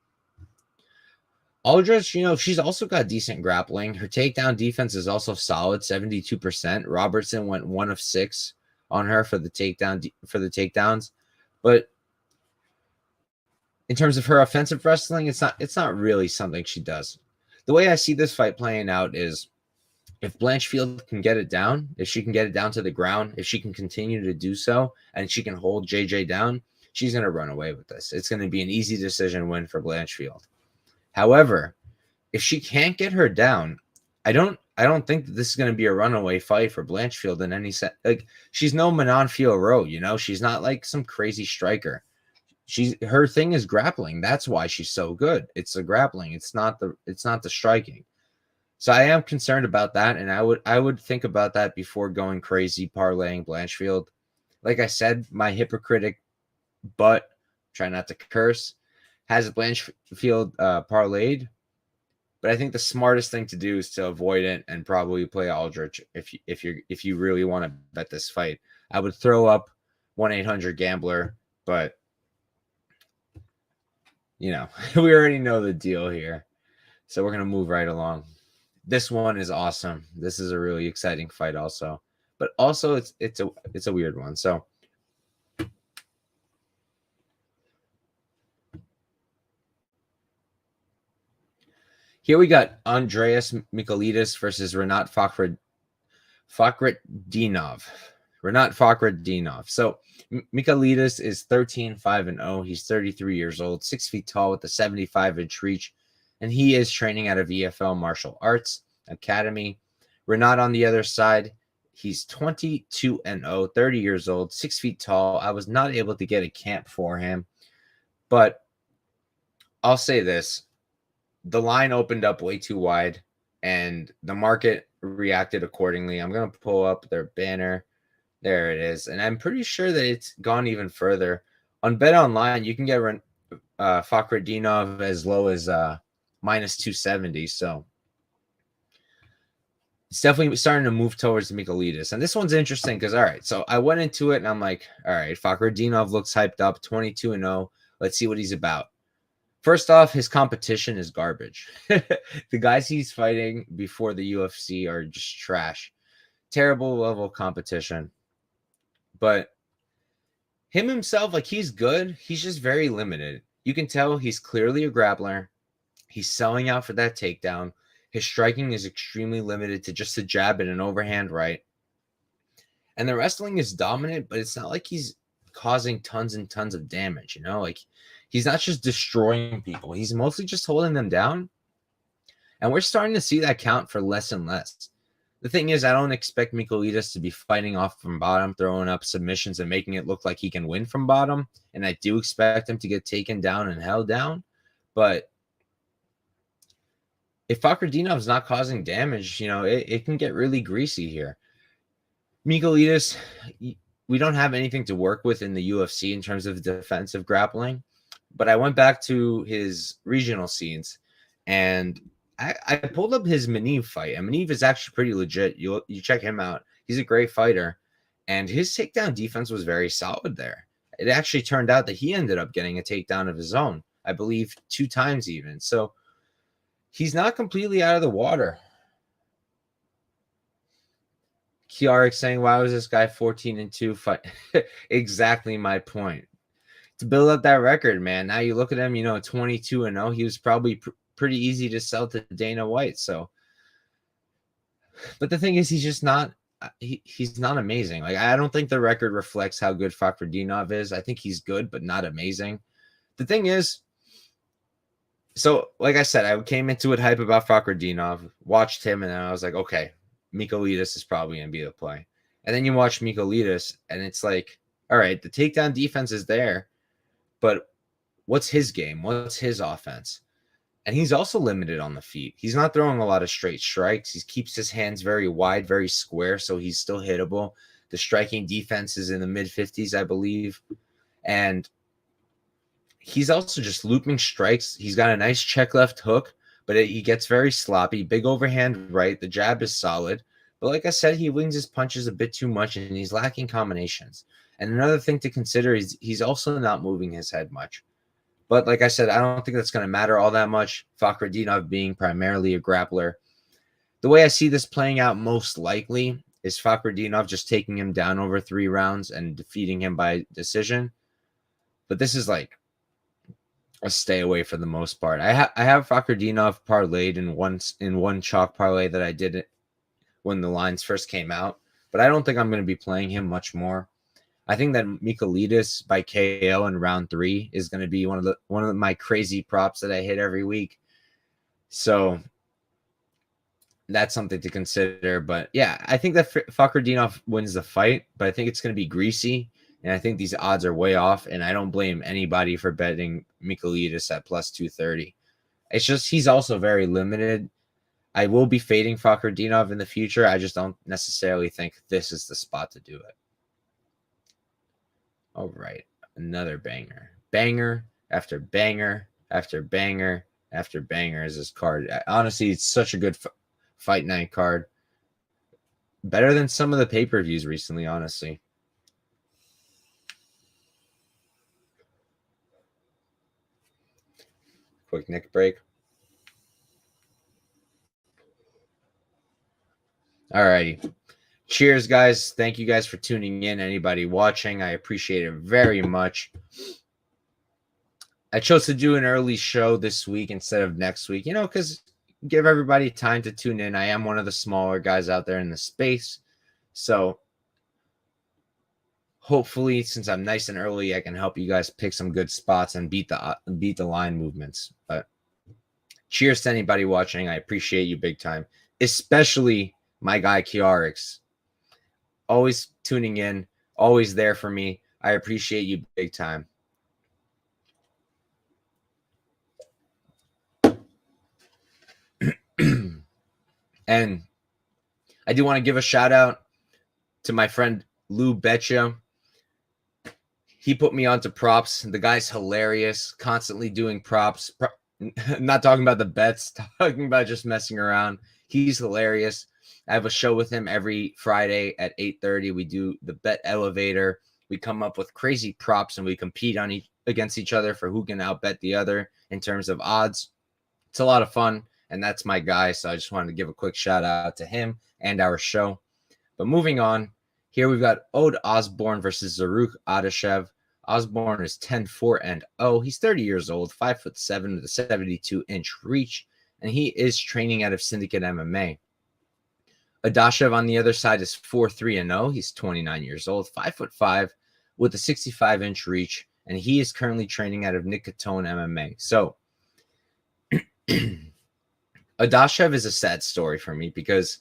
Aldrich, she's also got decent grappling. Her takedown defense is also solid, 72%. Robertson went 1 of 6 on her for the takedowns. But in terms of her offensive wrestling, it's not really something she does. The way I see this fight playing out is if Blanchfield can get it down, if she can get it down to the ground, if she can continue to do so, and she can hold JJ down, she's going to run away with this. It's going to be an easy decision win for Blanchfield. However, if she can't get her down, I don't think that this is going to be a runaway fight for Blanchfield in any sense. Like, she's no Menifield, she's not like some crazy striker. Her thing is grappling. That's why she's so good. It's the grappling. It's not the striking. So I am concerned about that, and I would think about that before going crazy parlaying Blanchfield. Like I said, my hypocritic butt, try not to curse, has Blanchfield parlayed. But I think the smartest thing to do is to avoid it and probably play Aldrich if you really want to bet this fight. I would throw up 1-800-GAMBLER, but we already know the deal here. So we're gonna move right along. This one is awesome. This is a really exciting fight also. But also it's a weird one. So here we got Andreas Michailidis versus Rinat Fakhretdinov. Rinat Fakhretdinov. So Michailidis is 13-5-0. He's 33 years old, 6 feet tall with a 75-inch reach, and he is training at a VFL Martial Arts Academy. Rinat on the other side, he's 22-0, 30 years old, 6 feet tall. I was not able to get a camp for him, but I'll say this. The line opened up way too wide, and the market reacted accordingly. I'm going to pull up their banner. There it is. And I'm pretty sure that it's gone even further. On Bet Online, you can get Fakhretdinov as low as minus 270. So it's definitely starting to move towards Michailidis. And this one's interesting because, all right, so I went into it and I'm like, all right, Fakhretdinov looks hyped up, 22-0. Let's see what he's about. First off, his competition is garbage. The guys he's fighting before the UFC are just trash. Terrible level of competition. But him himself, like, he's good. He's just very limited. You can tell he's clearly a grappler. He's selling out for that takedown. His striking is extremely limited to just a jab and an overhand right. And the wrestling is dominant, but it's not like he's causing tons and tons of damage, Like, he's not just destroying people. He's mostly just holding them down. And we're starting to see that count for less and less. The thing is, I don't expect Michailidis to be fighting off from bottom, throwing up submissions and making it look like he can win from bottom. And I do expect him to get taken down and held down. But if Fakhretdinov is not causing damage, it can get really greasy here. Michailidis, we don't have anything to work with in the UFC in terms of defensive grappling. But I went back to his regional scenes, and I pulled up his Menifield fight, and Menifield is actually pretty legit. You check him out. He's a great fighter, and his takedown defense was very solid there. It actually turned out that he ended up getting a takedown of his own, I believe 2 times even. So he's not completely out of the water. Kiarik saying, why was this guy 14-2 fight? Exactly my point. To build up that record, man. Now you look at him, 22-0. He was probably pretty easy to sell to Dana White. So, but the thing is, he's just not. He's not amazing. Like, I don't think the record reflects how good Fakhretdinov is. I think he's good, but not amazing. The thing is, so like I said, I came into it hype about Fakhretdinov, watched him, and then I was like, okay, Michailidis is probably gonna be the play. And then you watch Michailidis, and it's like, all right, the takedown defense is there. But what's his game? What's his offense? And he's also limited on the feet. He's not throwing a lot of straight strikes. He keeps his hands very wide, very square, so he's still hittable. The striking defense is in the mid-50s, I believe. And he's also just looping strikes. He's got a nice check left hook, but he gets very sloppy. Big overhand right. The jab is solid. But like I said, he wings his punches a bit too much, and he's lacking combinations. And another thing to consider is he's also not moving his head much. But like I said, I don't think that's going to matter all that much. Fakhretdinov being primarily a grappler. The way I see this playing out most likely is Fakhretdinov just taking him down over 3 rounds and defeating him by decision. But this is like a stay away for the most part. I have Fakhretdinov parlayed in one chalk parlay that I did when the lines first came out, but I don't think I'm going to be playing him much more. I think that Michailidis by KO in round 3 is going to be one of my crazy props that I hit every week. So that's something to consider. But yeah, I think that Fakhretdinov wins the fight, but I think it's going to be greasy. And I think these odds are way off. And I don't blame anybody for betting Michailidis at plus 230. It's just he's also very limited. I will be fading Fakhretdinov in the future. I just don't necessarily think this is the spot to do it. All right. Another banger. Banger after banger after banger after banger is this card. Honestly, it's such a good fight night card. Better than some of the pay-per-views recently, honestly. Quick neck break. All righty. Cheers, guys. Thank you guys for tuning in. Anybody watching, I appreciate it very much. I chose to do an early show this week instead of next week, because give everybody time to tune in. I am one of the smaller guys out there in the space. So hopefully, since I'm nice and early, I can help you guys pick some good spots and beat the line movements. But cheers to anybody watching. I appreciate you big time, especially my guy Kiarix. Always tuning in, always there for me. I appreciate you big time. And I do want to give a shout out to my friend Lou Betcha. He put me onto props. The guy's hilarious, constantly doing props. Not talking about the bets, talking about just messing around. He's hilarious. I have a show with him every Friday at 8:30. We do the bet elevator. We come up with crazy props and we compete against each other for who can outbet the other in terms of odds. It's a lot of fun, and that's my guy. So I just wanted to give a quick shout out to him and our show. But moving on, here we've got Osbourne versus Zarrukh Adashev. Osbourne is 10-4-0. He's 30 years old, 5'7" with a 72-inch reach, and he is training out of Syndicate MMA. Adashev on the other side is 4-3-0. He's 29 years old, 5'5" with a 65-inch reach, and he is currently training out of Nikatone MMA. So Adashev is a sad story for me because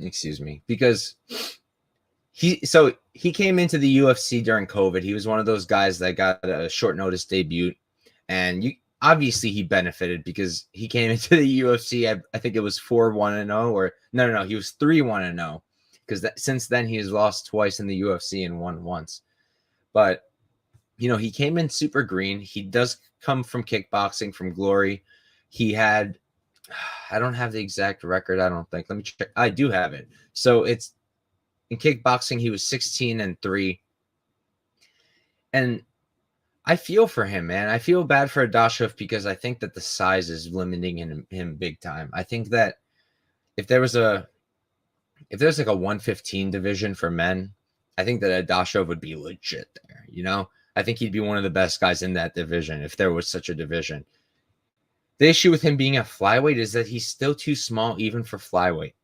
excuse me, because he came into the UFC during COVID. He was one of those guys that got a short notice debut, and obviously he benefited because he came into the UFC. I think it was 4-1-0, or no, he was 3-1-0 because since then he has lost twice in the UFC and won once. But he came in super green. He does come from kickboxing, from Glory. He had, I don't have the exact record, I don't think. Let me check. I do have it. So it's in kickboxing, he was 16-3. And I feel for him, man. I feel bad for Adashev because I think that the size is limiting him big time. I think that if there's like a 115 division for men, I think that Adashev would be legit there. I think he'd be one of the best guys in that division if there was such a division. The issue with him being a flyweight is that he's still too small even for flyweight.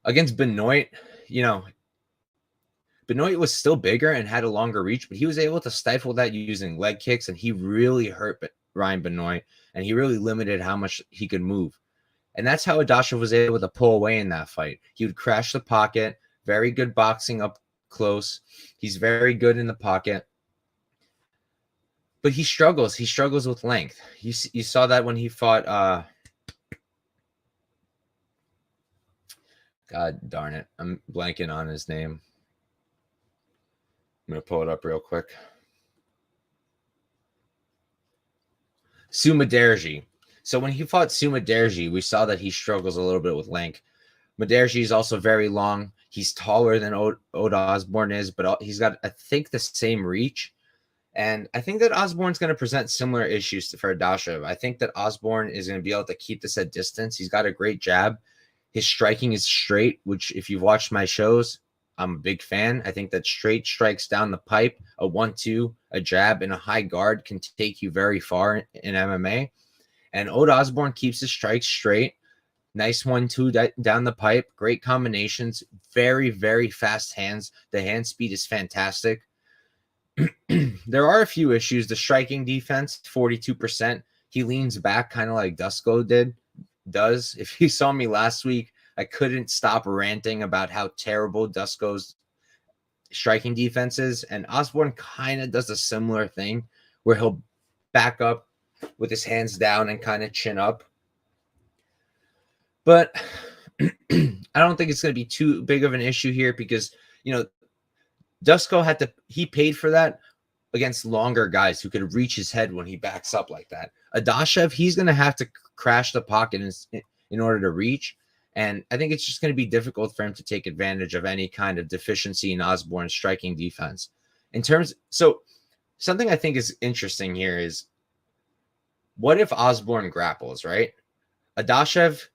Against Benoit, Benoit was still bigger and had a longer reach, but he was able to stifle that using leg kicks, and he really hurt Ryan Benoit, and he really limited how much he could move. And that's how Adashev was able to pull away in that fight. He would crash the pocket, very good boxing up close. He's very good in the pocket. But he struggles. He struggles with length. You saw that when he fought. God darn it. I'm blanking on his name. I'm going to pull it up real quick. Sumaderji. So when he fought Sumaderji, we saw that he struggles a little bit with length. Maderji is also very long. He's taller than Osbourne is, but he's got, I think, the same reach. And I think that Osbourne's going to present similar issues for Adashev. I think that Osbourne is going to be able to keep this at distance. He's got a great jab. His striking is straight, which if you've watched my shows, I'm a big fan. I think that straight strikes down the pipe, a 1-2, a jab, and a high guard can take you very far in MMA. And Osbourne keeps his strikes straight, Nice 1-2 down the pipe. Great combinations. Very, very fast hands. The hand speed is fantastic. There are a few issues. The striking defense, 42%. He leans back kind of like Dusko does. If you saw me last week, I couldn't stop ranting about how terrible Dusko's striking defense is. And Osbourne kind of does a similar thing where he'll back up with his hands down and kind of chin up. But I don't think it's going to be too big of an issue here because, Dusko he paid for that against longer guys who could reach his head when he backs up like that. Adashev, he's going to have to crash the pocket in order to reach. And I think it's just going to be difficult for him to take advantage of any kind of deficiency in Osbourne's striking defense. So something I think is interesting here is, what if Osbourne grapples, right? Adashev,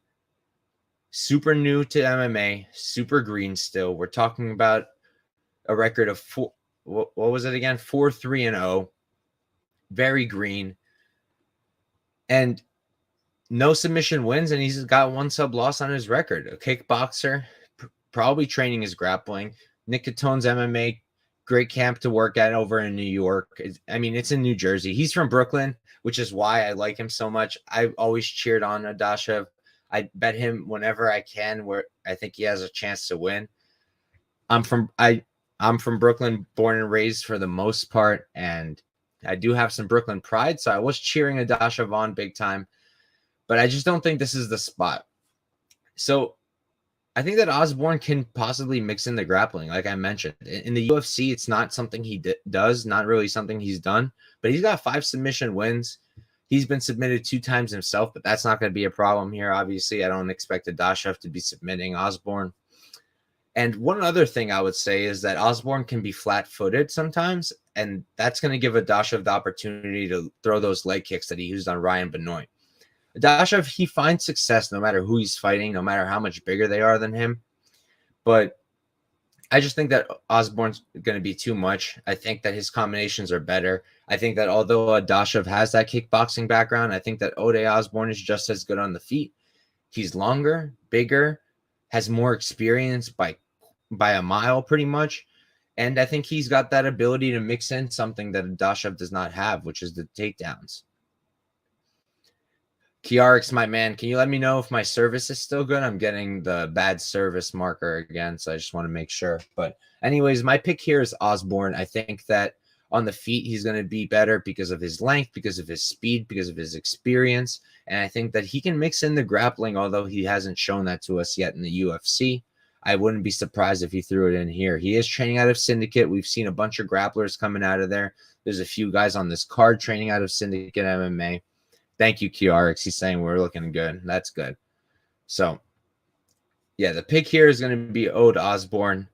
super new to MMA, super green still. We're talking about a record of 4-3-0, very green, and no submission wins, and he's got one sub loss on his record. A kickboxer, probably training his grappling. Nick Catone's MMA, great camp to work at over in New York. It's in New Jersey. He's from Brooklyn, which is why I like him so much. I've always cheered on Adashev. I bet him whenever I can, where I think he has a chance to win. I'm from Brooklyn, born and raised for the most part, and I do have some Brooklyn pride, so I was cheering Adashev on big time, but I just don't think this is the spot. So I think that Osbourne can possibly mix in the grappling, like I mentioned. In the UFC, it's not something he does, not really something he's done, but he's got 5 submission wins. He's been submitted 2 times himself, but that's not going to be a problem here. Obviously, I don't expect Adashev to be submitting Osbourne. And one other thing I would say is that Osbourne can be flat-footed sometimes, and that's going to give Adashev the opportunity to throw those leg kicks that he used on Ryan Benoit. Adashev, he finds success no matter who he's fighting, no matter how much bigger they are than him. But I just think that Osbourne's going to be too much. I think that his combinations are better. I think that although Adashev has that kickboxing background, I think that Ode Osbourne is just as good on the feet. He's longer, bigger, has more experience by a mile pretty much. And I think he's got that ability to mix in something that Adashev does not have, which is the takedowns. Kiarix, my man, can you let me know if my service is still good? I'm getting the bad service marker again, so I just want to make sure. But anyways, my pick here is Osbourne. I think that on the feet, he's going to be better because of his length, because of his speed, because of his experience. And I think that he can mix in the grappling, although he hasn't shown that to us yet in the UFC. I wouldn't be surprised if he threw it in here. He is training out of Syndicate. We've seen a bunch of grapplers coming out of there. There's a few guys on this card training out of Syndicate MMA. Thank you, Kiarix. He's saying we're looking good. That's good. So, yeah, the pick here is going to be Ode Osbourne.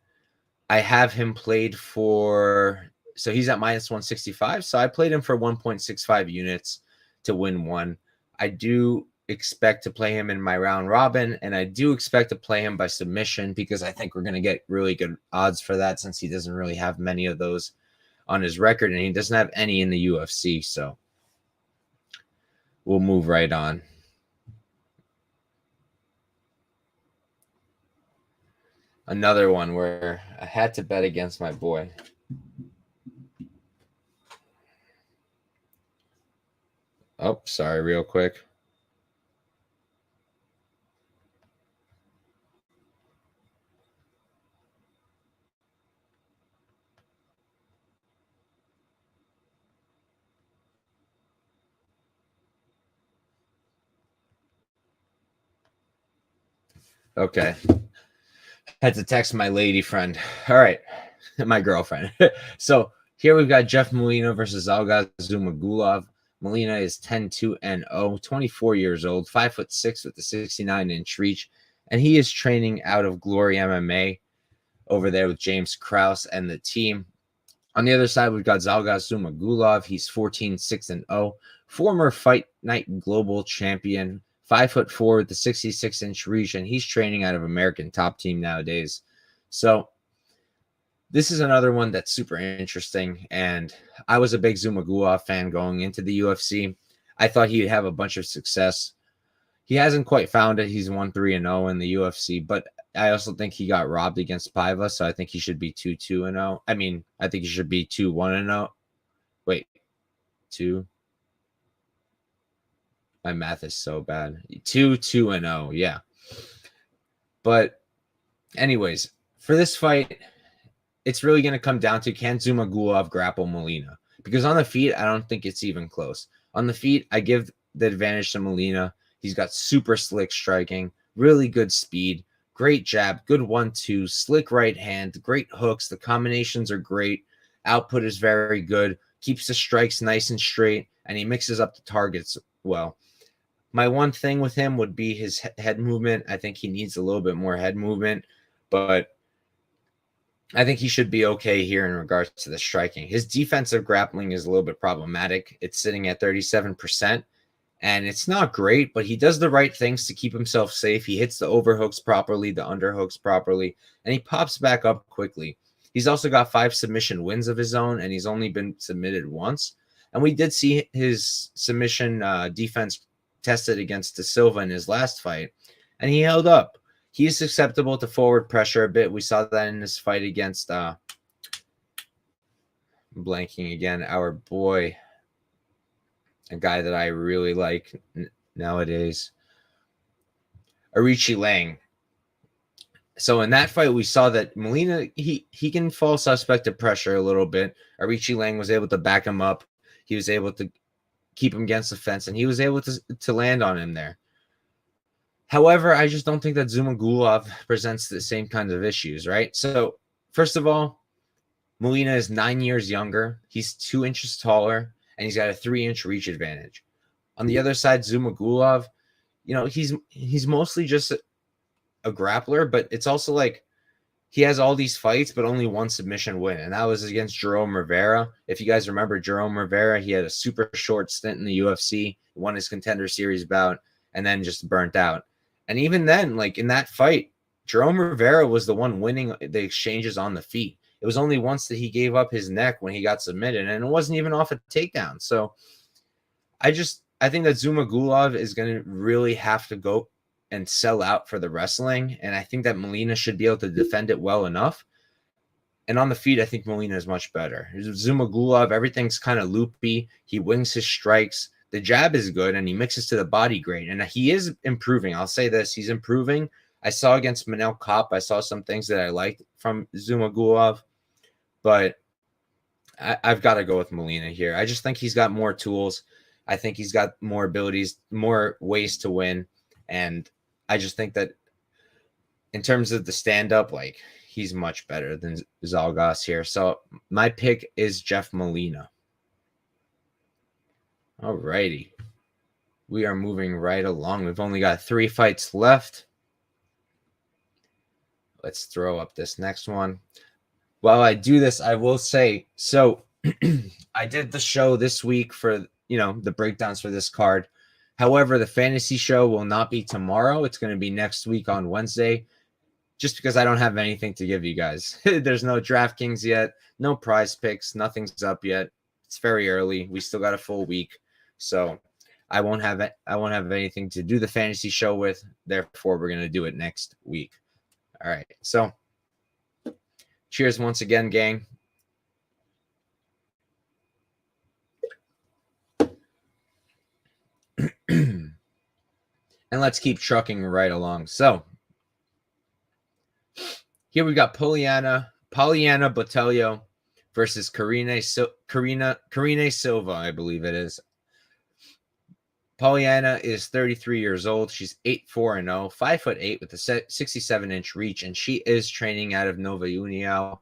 I have him played for... So he's at minus 165. So I played him for 1.65 units to win 1. I do expect to play him in my round robin, and I do expect to play him by submission because I think we're going to get really good odds for that since he doesn't really have many of those on his record, and he doesn't have any in the UFC. So we'll move right on. Another one where I had to bet against my boy. Oh, sorry, real quick. Okay. Had to text my lady friend. All right. My girlfriend. So here we've got Jeff Molina versus Zhalgas Zhumagulov. Molina is 10-2-0, 24 years old, 5'6" with a 69-inch reach, and he is training out of Glory MMA over there with James Krause and the team. On the other side, we've got Zhalgas Zhumagulov. He's 14-6-0, former Fight Night Global Champion, 5'4" with the 66-inch reach, and he's training out of American Top Team nowadays. So this is another one that's super interesting, and I was a big Zhumagulov fan going into the UFC. I thought he'd have a bunch of success. he hasn't quite found it. He's 1-3-0 in the UFC, but I also think he got robbed against Paiva, so I think he should be 2-2-0. I mean, I think he should be 2-1-0. Wait, 2. My math is so bad. 2-2-0, yeah. But anyways, for this fight, it's really going to come down to, can Zhumagulov grapple Molina? Because on the feet, I don't think it's even close. On the feet, I give the advantage to Molina. He's got super slick striking, really good speed, great jab, good 1-2, slick right hand, great hooks. The combinations are great. Output is very good. Keeps the strikes nice and straight, and he mixes up the targets well. My one thing with him would be his head movement. I think he needs a little bit more head movement, but I think he should be okay here in regards to the striking. His defensive grappling is a little bit problematic. It's sitting at 37%, and it's not great, but he does the right things to keep himself safe. He hits the overhooks properly, the underhooks properly, and he pops back up quickly. He's also got 5 submission wins of his own, and he's only been submitted once. And we did see his submission defense tested against Silva in his last fight, and he held up. He is susceptible to forward pressure a bit. We saw that in this fight against blanking again, our boy, a guy that I really like nowadays, Arichi Lang. So in that fight, we saw that Molina, he can fall suspect to pressure a little bit. Arichi Lang was able to back him up. He was able to keep him against the fence, and he was able to land on him there. However, I just don't think that Zhumagulov presents the same kinds of issues, right? So, first of all, Molina is 9 years younger. He's 2 inches taller, and he's got a 3-inch reach advantage. On the other side, Zhumagulov, he's mostly just a grappler, but it's also like he has all these fights, but only 1 submission win, and that was against Jerome Rivera. If you guys remember Jerome Rivera, he had a super short stint in the UFC, won his Contender Series bout, and then just burnt out. And even then, like in that fight, Jerome Rivera was the one winning the exchanges on the feet. It was only once that he gave up his neck when he got submitted, and it wasn't even off a takedown. So I think that Zhumagulov is going to really have to go and sell out for the wrestling, and I think that Molina should be able to defend it well enough. And on the feet, I think Molina is much better. Zhumagulov, everything's kind of loopy. He wings his strikes. The jab is good, and he mixes to the body great. And he is improving. I'll say this. He's improving. I saw against Manel Kopp, I saw some things that I liked from Zhumagulov, but I've got to go with Molina here. I just think he's got more tools. I think he's got more abilities, more ways to win. And I just think that in terms of the stand-up, like, he's much better than Zhalgas here. So my pick is Jeff Molina. All righty. We are moving right along. We've only got 3 fights left. Let's throw up this next one. While I do this, I will say, so I did the show this week for, the breakdowns for this card. However, the fantasy show will not be tomorrow. It's going to be next week on Wednesday, just because I don't have anything to give you guys. There's no DraftKings yet, no prize picks, nothing's up yet. It's very early. We still got a full week. So I won't have anything to do the fantasy show with. Therefore, we're going to do it next week. All right. So cheers once again, gang. And let's keep trucking right along. So here we got Poliana Botelho versus Karine Silva, I believe it is. Poliana is 33 years old. She's 8-4-0, 5'8" with a 67-inch reach, and she is training out of Nova União.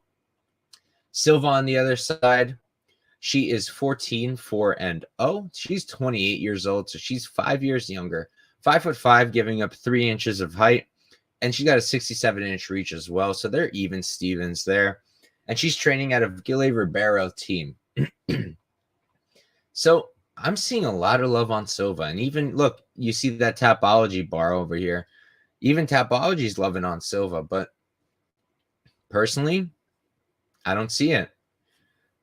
Silva on the other side, she is 14-4-0. She's 28 years old, so she's 5 years younger. 5'5", giving up 3 inches of height, and she's got a 67-inch reach as well. So they're even Stevens there, and she's training out of Gile Ribeiro team. So I'm seeing a lot of love on Silva. And even, look, you see that Tapology bar over here. Even Tapology's loving on Silva. But personally, I don't see it.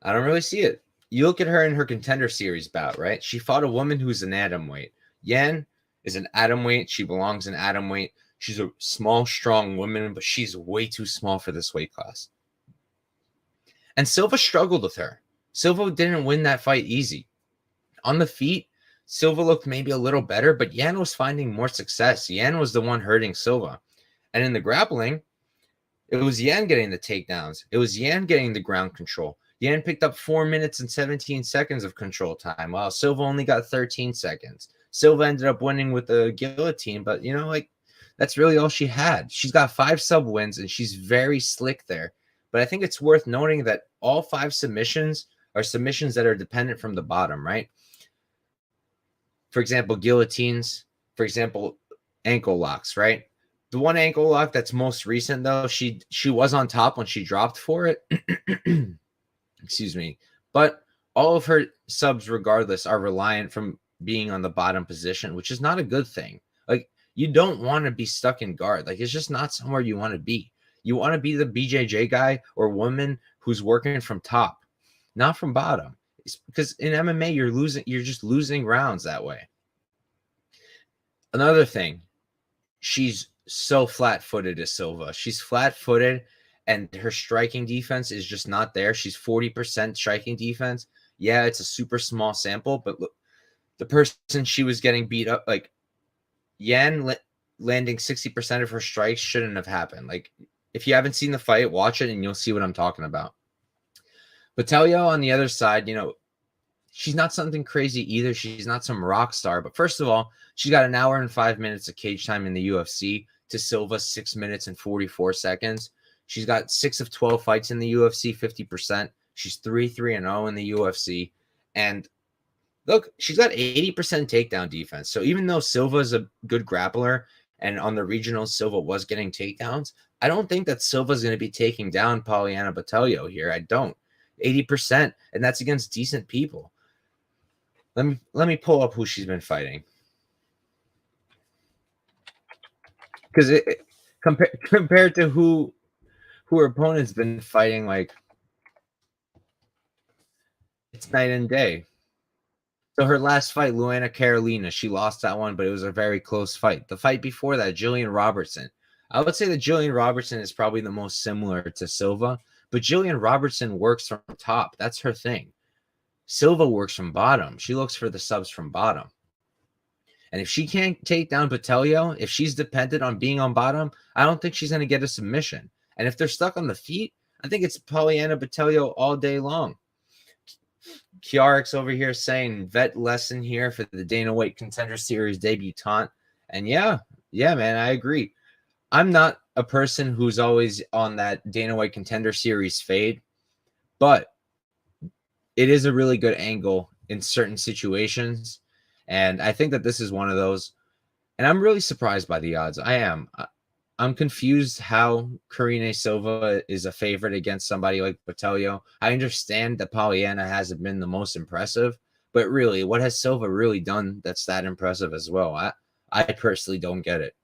I don't really see it. You look at her in her Contender Series bout, right? She fought a woman who's an atomweight. Yan, is an atomweight. She belongs in atomweight. She's a small, strong woman, but she's way too small for this weight class. And Silva struggled with her. Silva didn't win that fight easy. On the feet, Silva looked maybe a little better, but Yan was finding more success. Yan was the one hurting Silva. And in the grappling, it was Yan getting the takedowns. It was Yan getting the ground control. Yan picked up 4 minutes and 17 seconds of control time, while Silva only got 13 seconds. Silva ended up winning with the guillotine, but, you know, like, that's really all she had. She's got 5 sub wins, and she's very slick there. But I think it's worth noting that all 5 submissions are submissions that are dependent from the bottom, right? For example, guillotines. For example, ankle locks, right? The one ankle lock that's most recent, though, she was on top when she dropped for it. Excuse me. But all of her subs, regardless, are reliant from being on the bottom position, which is not a good thing. Like, you don't want to be stuck in guard. Like, it's just not somewhere you want to be. You want to be the BJJ guy or woman who's working from top, not from bottom. It's because in MMA, you're just losing rounds that way. Another thing, she's so flat-footed as Silva. She's flat-footed, and her striking defense is just not there. She's 40% striking defense. Yeah, it's a super small sample, but look, the person she was getting beat up, like Yan landing 60% of her strikes shouldn't have happened. Like, if you haven't seen the fight, watch it and you'll see what I'm talking about. Botelho on the other side, you know, she's not something crazy either. She's not some rock star. But first of all, she's got an hour and 5 minutes of cage time in the UFC to Silva's 6 minutes and 44 seconds. She's got 6 of 12 fights in the UFC, 50%. She's 3-3-0 in the UFC. And look, she's got 80% takedown defense. So even though Silva is a good grappler, and on the regionals, Silva was getting takedowns, I don't think that Silva's going to be taking down Poliana Botelho here. I don't. 80%, and that's against decent people. Let me pull up who she's been fighting, because compared to who her opponent's been fighting, like, it's night and day. So her last fight, Luana Carolina, she lost that one, but it was a very close fight. The fight before that, Jillian Robertson. I would say that Jillian Robertson is probably the most similar to Silva, but Jillian Robertson works from top. That's her thing. Silva works from bottom. She looks for the subs from bottom. And if she can't take down Botelho, if she's dependent on being on bottom, I don't think she's going to get a submission. And if they're stuck on the feet, I think it's Poliana Botelho all day long. Kiarix over here saying vet lesson here for the Dana White Contender Series debutante. And yeah, man, I agree. I'm not a person who's always on that Dana White Contender Series fade, but it is a really good angle in certain situations. And I think that this is one of those. And I'm really surprised by the odds. I am. I'm confused how Karine Silva is a favorite against somebody like Botelho. I understand that Poliana hasn't been the most impressive, but really, what has Silva really done that's that impressive as well? I personally don't get it.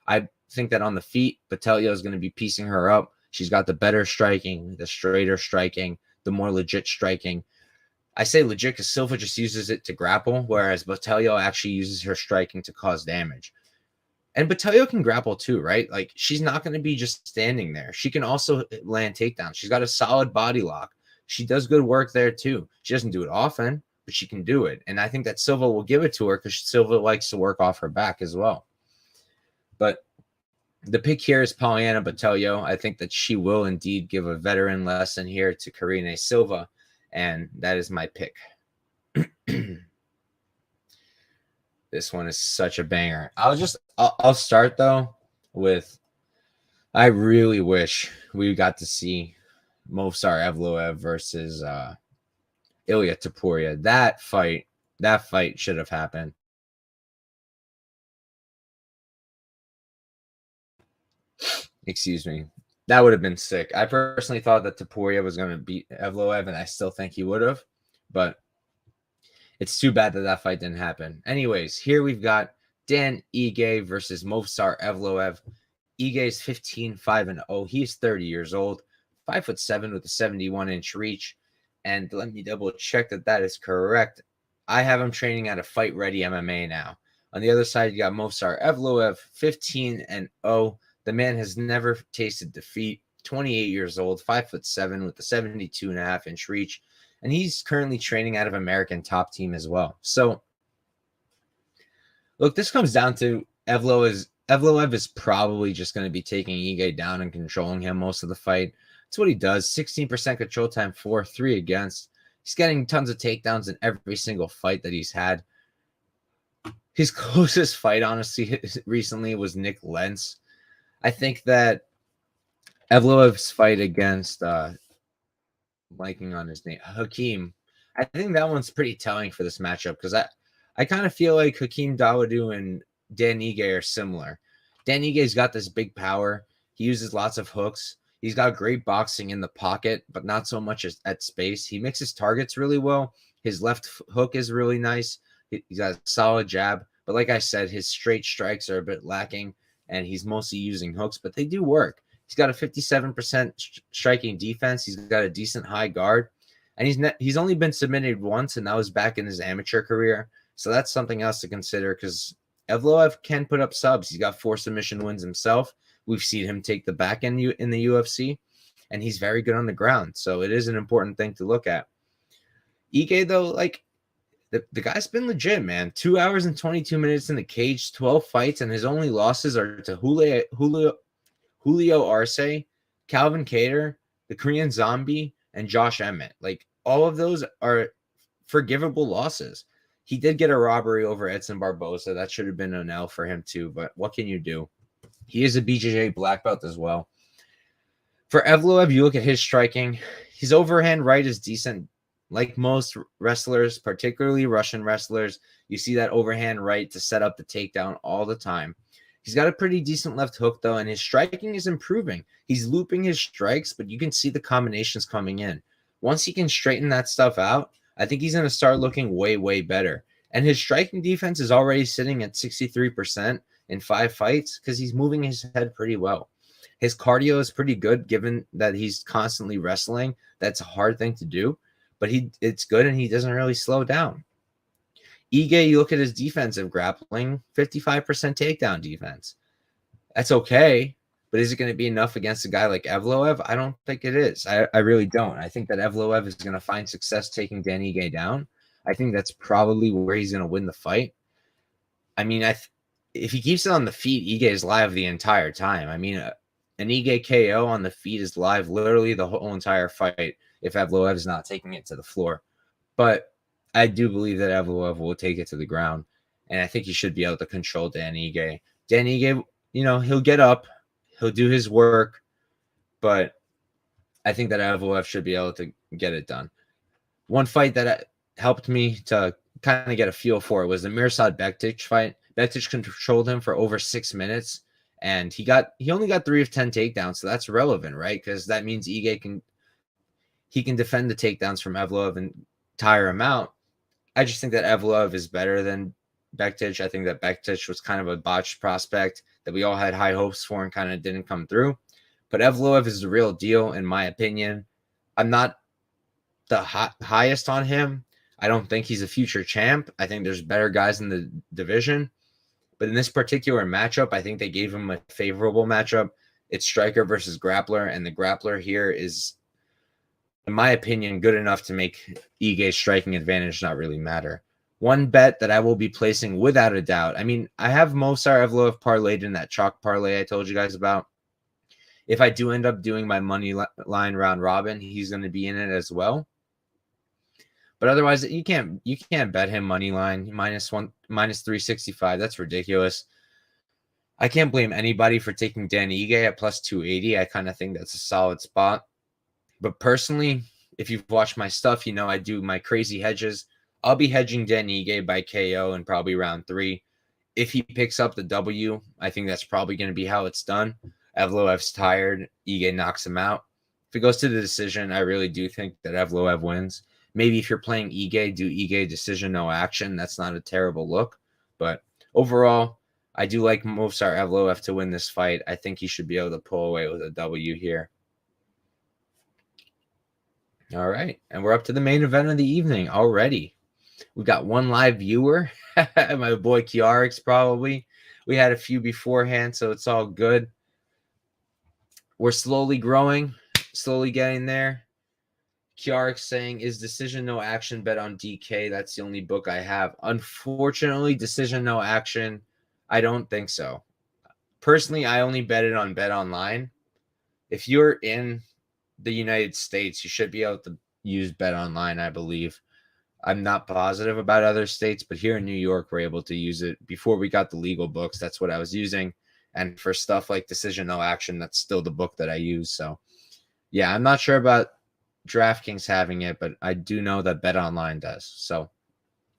I think that on the feet, Botelho is going to be piecing her up. She's got the better striking, the straighter striking, the more legit striking. I say legit because Silva just uses it to grapple, whereas Botelho actually uses her striking to cause damage. And Botelho can grapple too, right? Like, she's not going to be just standing there. She can also land takedowns. She's got a solid body lock. She does good work there too. She doesn't do it often, but she can do it. And I think that Silva will give it to her because Silva likes to work off her back as well. But the pick here is Poliana Botelho. I think that she will indeed give a veteran lesson here to Karine Silva, and that is my pick. This one is such a banger. I'll start though with, I really wish we got to see Movsar Evloev versus Ilya Topuria. That fight should have happened. Excuse me. That would have been sick. I personally thought that Topuria was going to beat Evloev, and I still think he would have, but it's too bad that that fight didn't happen. Anyways, here we've got Dan Ige versus Movsar Evloev. Ige's 15-5-0. He's 30 years old, 5'7" with a 71-inch reach. And let me double check that that is correct. I have him training at a Fight Ready MMA now, On the other side, you got Movsar Evloev, 15-0. The man has never tasted defeat. 28 years old, 5'7" with a 72.5-inch reach, and he's currently training out of American Top Team as well. So, look, this comes down to Evloev is probably just going to be taking Ige down and controlling him most of the fight. That's what he does. 16% control time for, 3 against. He's getting tons of takedowns in every single fight that he's had. His closest fight, honestly, recently was Nick Lentz. I think that Evloev's fight against, blanking on his name, Hakeem, I think that one's pretty telling for this matchup because I kind of feel like Hakeem Dawodu and Dan Ige are similar. Dan Ige's got this big power. He uses lots of hooks. He's got great boxing in the pocket, but not so much at space. He mixes targets really well. His left hook is really nice. He's got a solid jab. But like I said, his straight strikes are a bit lacking, and he's mostly using hooks, but they do work. He's got a 57% striking defense. He's got a decent high guard, and he's only been submitted once, and that was back in his amateur career. So that's something else to consider because Evloev can put up subs. He's got 4 submission wins himself. We've seen him take the back end in the UFC, and he's very good on the ground. So it is an important thing to look at. Ige, though, like the guy's been legit, man. 2 hours and 22 minutes in the cage, 12 fights, and his only losses are to Julio Arce, Calvin Kattar, the Korean Zombie, and Josh Emmett. Like, all of those are forgivable losses. He did get a robbery over Edson Barboza. That should have been an L for him too, but what can you do? He is a BJJ black belt as well. For Evloev, you look at his striking. His overhand right is decent. Like most wrestlers, particularly Russian wrestlers, you see that overhand right to set up the takedown all the time. He's got a pretty decent left hook, though, and his striking is improving. He's looping his strikes, but you can see the combinations coming in. Once he can straighten that stuff out, I think he's going to start looking way, way better. And his striking defense is already sitting at 63% in 5 fights because he's moving his head pretty well. His cardio is pretty good given that he's constantly wrestling. That's a hard thing to do, but it's good and he doesn't really slow down. Ige, you look at his defensive grappling, 55% takedown defense. That's okay, but is it going to be enough against a guy like Evloev? I don't think it is. I really don't. I think that Evloev is going to find success taking Dan Ige down. I think that's probably where he's going to win the fight. I mean, if he keeps it on the feet, Ige is live the entire time. I mean, an Ige KO on the feet is live literally the whole entire fight if Evloev is not taking it to the floor. But I do believe that Evloev will take it to the ground, and I think he should be able to control Dan Ige. Dan Ige, he'll get up, he'll do his work, but I think that Evloev should be able to get it done. One fight that helped me to kind of get a feel for it was the Mirsad Bektic fight. Bektic controlled him for over 6 minutes, and he only got 3 of 10 takedowns, so that's relevant, right? Because that means Ige can defend the takedowns from Evloev and tire him out. I just think that Evloev is better than Bektic. I think that Bektic was kind of a botched prospect that we all had high hopes for and kind of didn't come through. But Evloev is the real deal, in my opinion. I'm not the highest on him. I don't think he's a future champ. I think there's better guys in the division. But in this particular matchup, I think they gave him a favorable matchup. It's striker versus grappler, and the grappler here is, in my opinion, good enough to make Ige's striking advantage not really matter. One bet that I will be placing without a doubt. I mean, I have Movsar Evloev parlayed in that chalk parlay I told you guys about. If I do end up doing my money line round robin, he's going to be in it as well. But otherwise, you can't bet him money line minus 365. That's ridiculous. I can't blame anybody for taking Dan Ige at plus 280. I kind of think that's a solid spot. But personally, if you've watched my stuff, I do my crazy hedges. I'll be hedging Dan Ige by KO in probably round 3. If he picks up the W, I think that's probably going to be how it's done. Evloev's tired. Ige knocks him out. If it goes to the decision, I really do think that Evloev wins. Maybe if you're playing Ige, do Ige decision, no action. That's not a terrible look. But overall, I do like Movsar Evloev to win this fight. I think he should be able to pull away with a W here. All right, and we're up to the main event of the evening already. We've got one live viewer, my boy Kiarix probably. We had a few beforehand, so it's all good. We're slowly growing, slowly getting there. Kiarix saying, is Decision No Action bet on DK? That's the only book I have. Unfortunately, Decision No Action, I don't think so. Personally, I only bet it on Bet Online. If you're in the United States, you should be able to use Bet Online, I believe. I'm not positive about other states, but here in New York, we're able to use it. Before we got the legal books, that's what I was using. And for stuff like Decision No Action, that's still the book that I use. So, yeah, I'm not sure about DraftKings having it, but I do know that Bet Online does. So,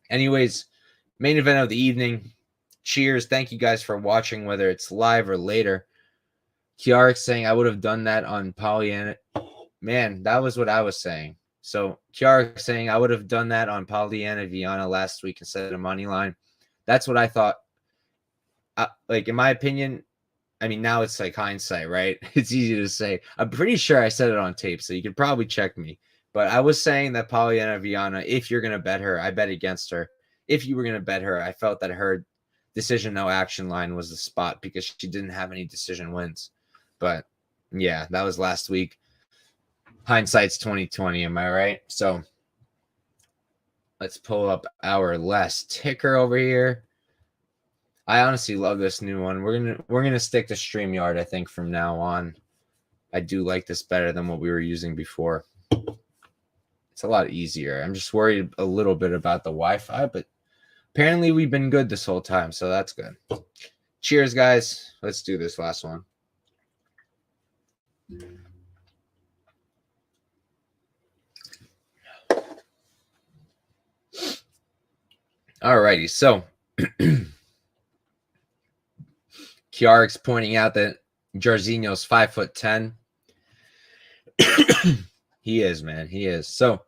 anyways, main event of the evening. Cheers. Thank you guys for watching, whether it's live or later. Kiarix saying, I would have done that on Poliana. Man, that was what I was saying. So, Kiarix saying, I would have done that on Poliana Viana last week instead of Moneyline. That's what I thought. Like, in my opinion, I mean, now it's like hindsight, right? It's easy to say. I'm pretty sure I said it on tape, so you could probably check me. But I was saying that Poliana Viana, if you're going to bet her, I bet against her. If you were going to bet her, I felt that her Decision No Action line was the spot because she didn't have any decision wins. But yeah, that was last week. Hindsight's 2020, am I right? So let's pull up our last ticker over here. I honestly love this new one. We're gonna stick to StreamYard, I think, from now on. I do like this better than what we were using before. It's a lot easier. I'm just worried a little bit about the Wi-Fi, but apparently we've been good this whole time, so that's good. Cheers, guys. Let's do this last one. Alrighty, so Kiarix pointing out that Jairzinho's 5'10". He is, man. He is. So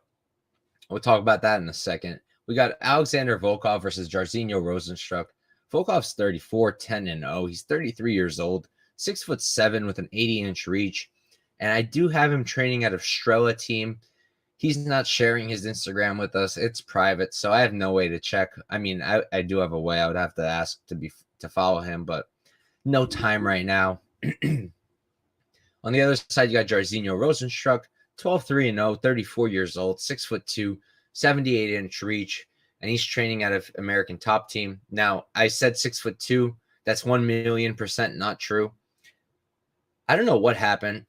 we'll talk about that in a second. We got Alexander Volkov versus Jairzinho Rozenstruik. Volkov's 34, 10-0. He's 33 years old, 6'7" with an 80-inch reach. And I do have him training out of Strela team. He's not sharing his Instagram with us. It's private, so I have no way to check. I mean, I do have a way. I would have to ask to follow him, but no time right now. On the other side, you got Jairzinho Rozenstruik, 12-3-0, 34 years old, 6'2", 78-inch reach, and he's training out of American Top Team. Now, I said 6'2". That's 1,000,000% not true. I don't know what happened.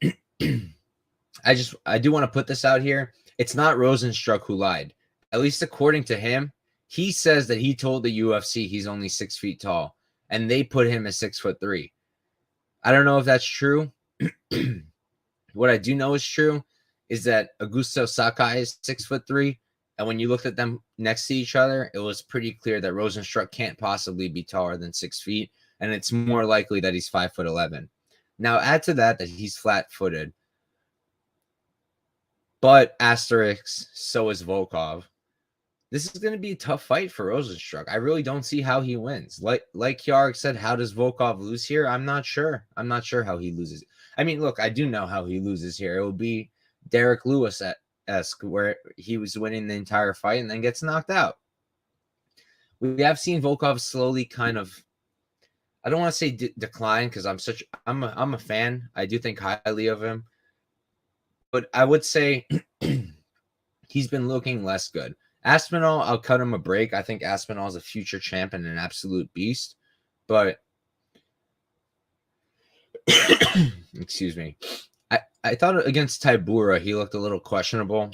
I do want to put this out here. It's not Rozenstruik who lied. At least according to him, he says that he told the UFC he's only 6 feet tall, and they put him at 6'3". I don't know if that's true. What I do know is true is that Augusto Sakai is 6'3", and when you looked at them next to each other, it was pretty clear that Rozenstruik can't possibly be taller than 6 feet, and it's more likely that he's 5'11". Now, add to that he's flat-footed. But asterisk, so is Volkov. This is going to be a tough fight for Rozenstruik. I really don't see how he wins. Like Kiarix said, how does Volkov lose here? I'm not sure. I'm not sure how he loses. I mean, look, I do know how he loses here. It will be Derek Lewis-esque, where he was winning the entire fight and then gets knocked out. We have seen Volkov slowly kind of, I don't want to say decline because I'm a fan. I do think highly of him. But I would say he's been looking less good. Aspinall, I'll cut him a break. I think Aspinall is a future champ and an absolute beast. But, excuse me, I thought against Tybura, he looked a little questionable.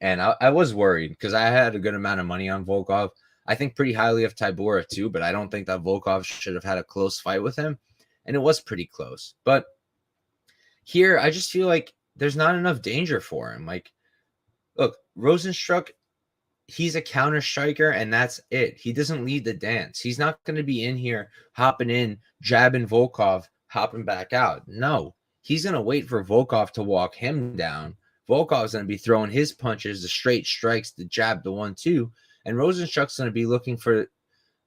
And I was worried because I had a good amount of money on Volkov. I think pretty highly of Tybura too, but I don't think that Volkov should have had a close fight with him. And it was pretty close. But here, I just feel like there's not enough danger for him. Like, look, Rozenstruik, he's a counter striker, and that's it. He doesn't lead the dance. He's not going to be in here hopping in, jabbing Volkov, hopping back out. No, he's going to wait for Volkov to walk him down. Volkov's going to be throwing his punches, the straight strikes, the jab, the 1-2, and Rozenstruik's going to be looking for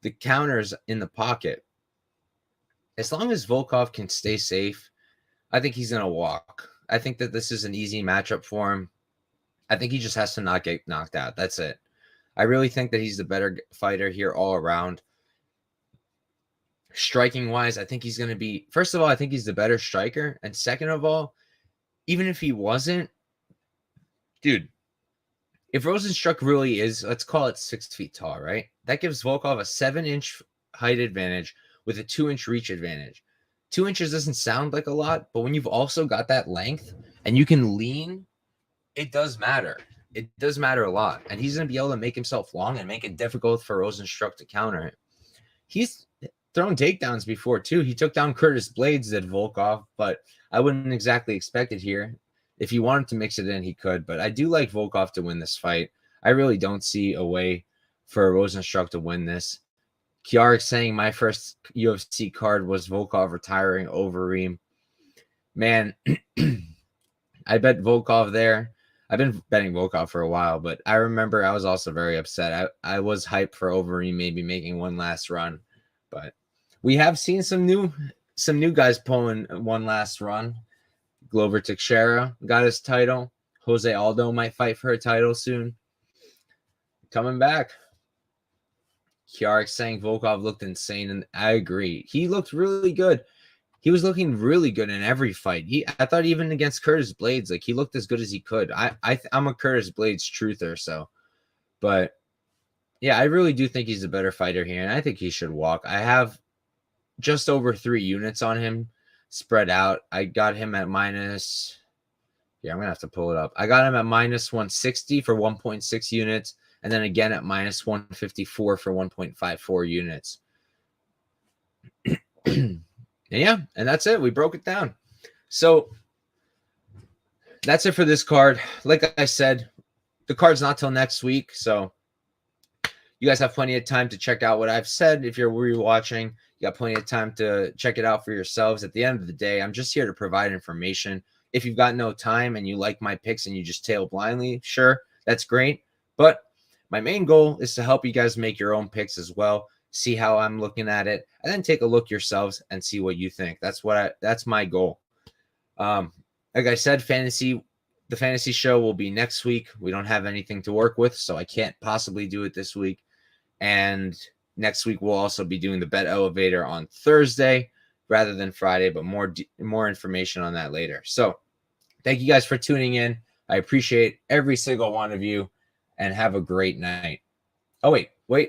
the counters in the pocket. As long as Volkov can stay safe, I think he's going to walk. I think that this is an easy matchup for him. I think he just has to not get knocked out. That's it. I really think that he's the better fighter here all around. Striking wise, I think he's going to be, first of all, I think he's the better striker. And second of all, even if he wasn't, dude, if Rozenstruik really is, let's call it 6 feet tall, right? That gives Volkov a 7-inch height advantage with a 2-inch reach advantage. 2 inches doesn't sound like a lot, but when you've also got that length and you can lean, it does matter. It does matter a lot. And he's going to be able to make himself long and make it difficult for Rozenstruik to counter it. He's thrown takedowns before, too. He took down Curtis Blades at Volkov, but I wouldn't exactly expect it here. If he wanted to mix it in, he could. But I do like Volkov to win this fight. I really don't see a way for Rozenstruik to win this. Kiarik saying my first UFC card was Volkov retiring over Reem. Man, I bet Volkov there. I've been betting Volkov for a while, but I remember I was also very upset. I was hyped for Overeem maybe making one last run, but we have seen some new guys pulling one last run. Glover Teixeira got his title. Jose Aldo might fight for a title soon. Coming back. Kiarik saying Volkov looked insane, and I agree. He looked really good. He was looking really good in every fight. I thought even against Curtis Blades, like he looked as good as he could. I'm a Curtis Blades truther, so. But yeah, I really do think he's a better fighter here, and I think he should walk. I have just over 3 units on him spread out. I got him at minus. Yeah, I'm gonna have to pull it up. I got him at minus 160 for 1.6 units. And then again at minus 154 for 1.54 units. Yeah, and that's it. We broke it down. So that's it for this card. Like I said, the card's not till next week. So you guys have plenty of time to check out what I've said. If you're rewatching, you got plenty of time to check it out for yourselves. At the end of the day, I'm just here to provide information. If you've got no time and you like my picks and you just tail blindly, sure, that's great. But my main goal is to help you guys make your own picks as well, see how I'm looking at it, and then take a look yourselves and see what you think. That's my goal. Like I said, the fantasy show will be next week. We don't have anything to work with, so I can't possibly do it this week. And next week we'll also be doing the bet elevator on Thursday rather than Friday, but more information on that later. So thank you guys for tuning in. I appreciate every single one of you. And have a great night. Oh, wait. I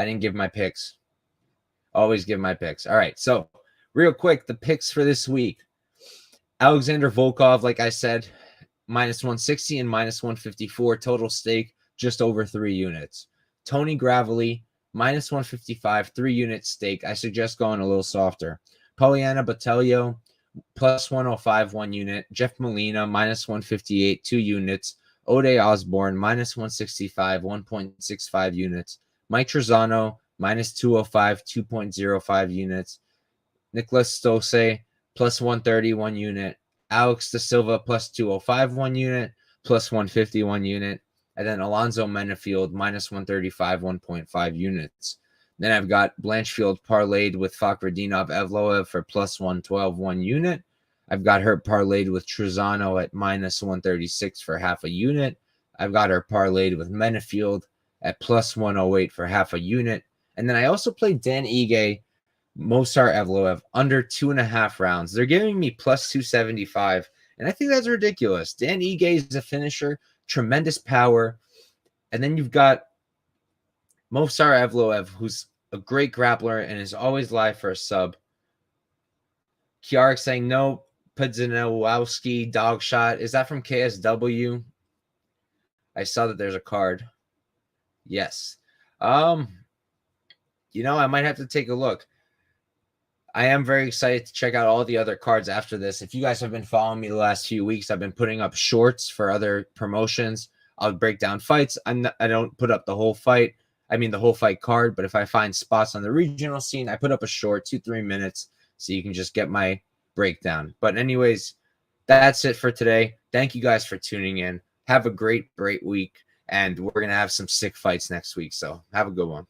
didn't give my picks. Always give my picks. All right. So real quick, the picks for this week. Alexander Volkov, like I said, minus 160 and minus 154 total stake, just over 3 units. Tony Gravely, minus 155, 3 unit stake. I suggest going a little softer. Poliana Botelho, plus 105, 1 unit. Jeff Molina, minus 158, 2 units. Ode Osbourne, minus 165, 1.65 units. Mike Trizano, minus 205, 2.05 units. Niklas Stolze, plus 130, 1 unit. Alex De Silva, plus 205, 1 unit. Plus 150, 1 unit. And then Alonzo Menifield, minus 135, 1.5 units. Then I've got Blanchfield parlayed with Fakhretdinov Evloev for plus 112, 1 unit. I've got her parlayed with Trizano at minus 136 for half a unit. I've got her parlayed with Menifield at plus 108 for half a unit. And then I also played Dan Ige, Movsar Evloev under 2.5 rounds. They're giving me plus 275. And I think that's ridiculous. Dan Ige is a finisher, tremendous power. And then you've got Movsar Evloev, who's a great grappler and is always live for a sub. Kiarik saying no. Pudzianowski dog shot. Is that from KSW? I saw that there's a card. Yes. I might have to take a look. I am very excited to check out all the other cards after this. If you guys have been following me the last few weeks, I've been putting up shorts for other promotions. I'll break down fights. I don't put up the whole fight. I mean, the whole fight card, but if I find spots on the regional scene, I put up a short, 2-3 minutes, so you can just get my breakdown. But anyways, that's it for today. Thank you guys for tuning in. Have a great week, and we're going to have some sick fights next week, so have a good one.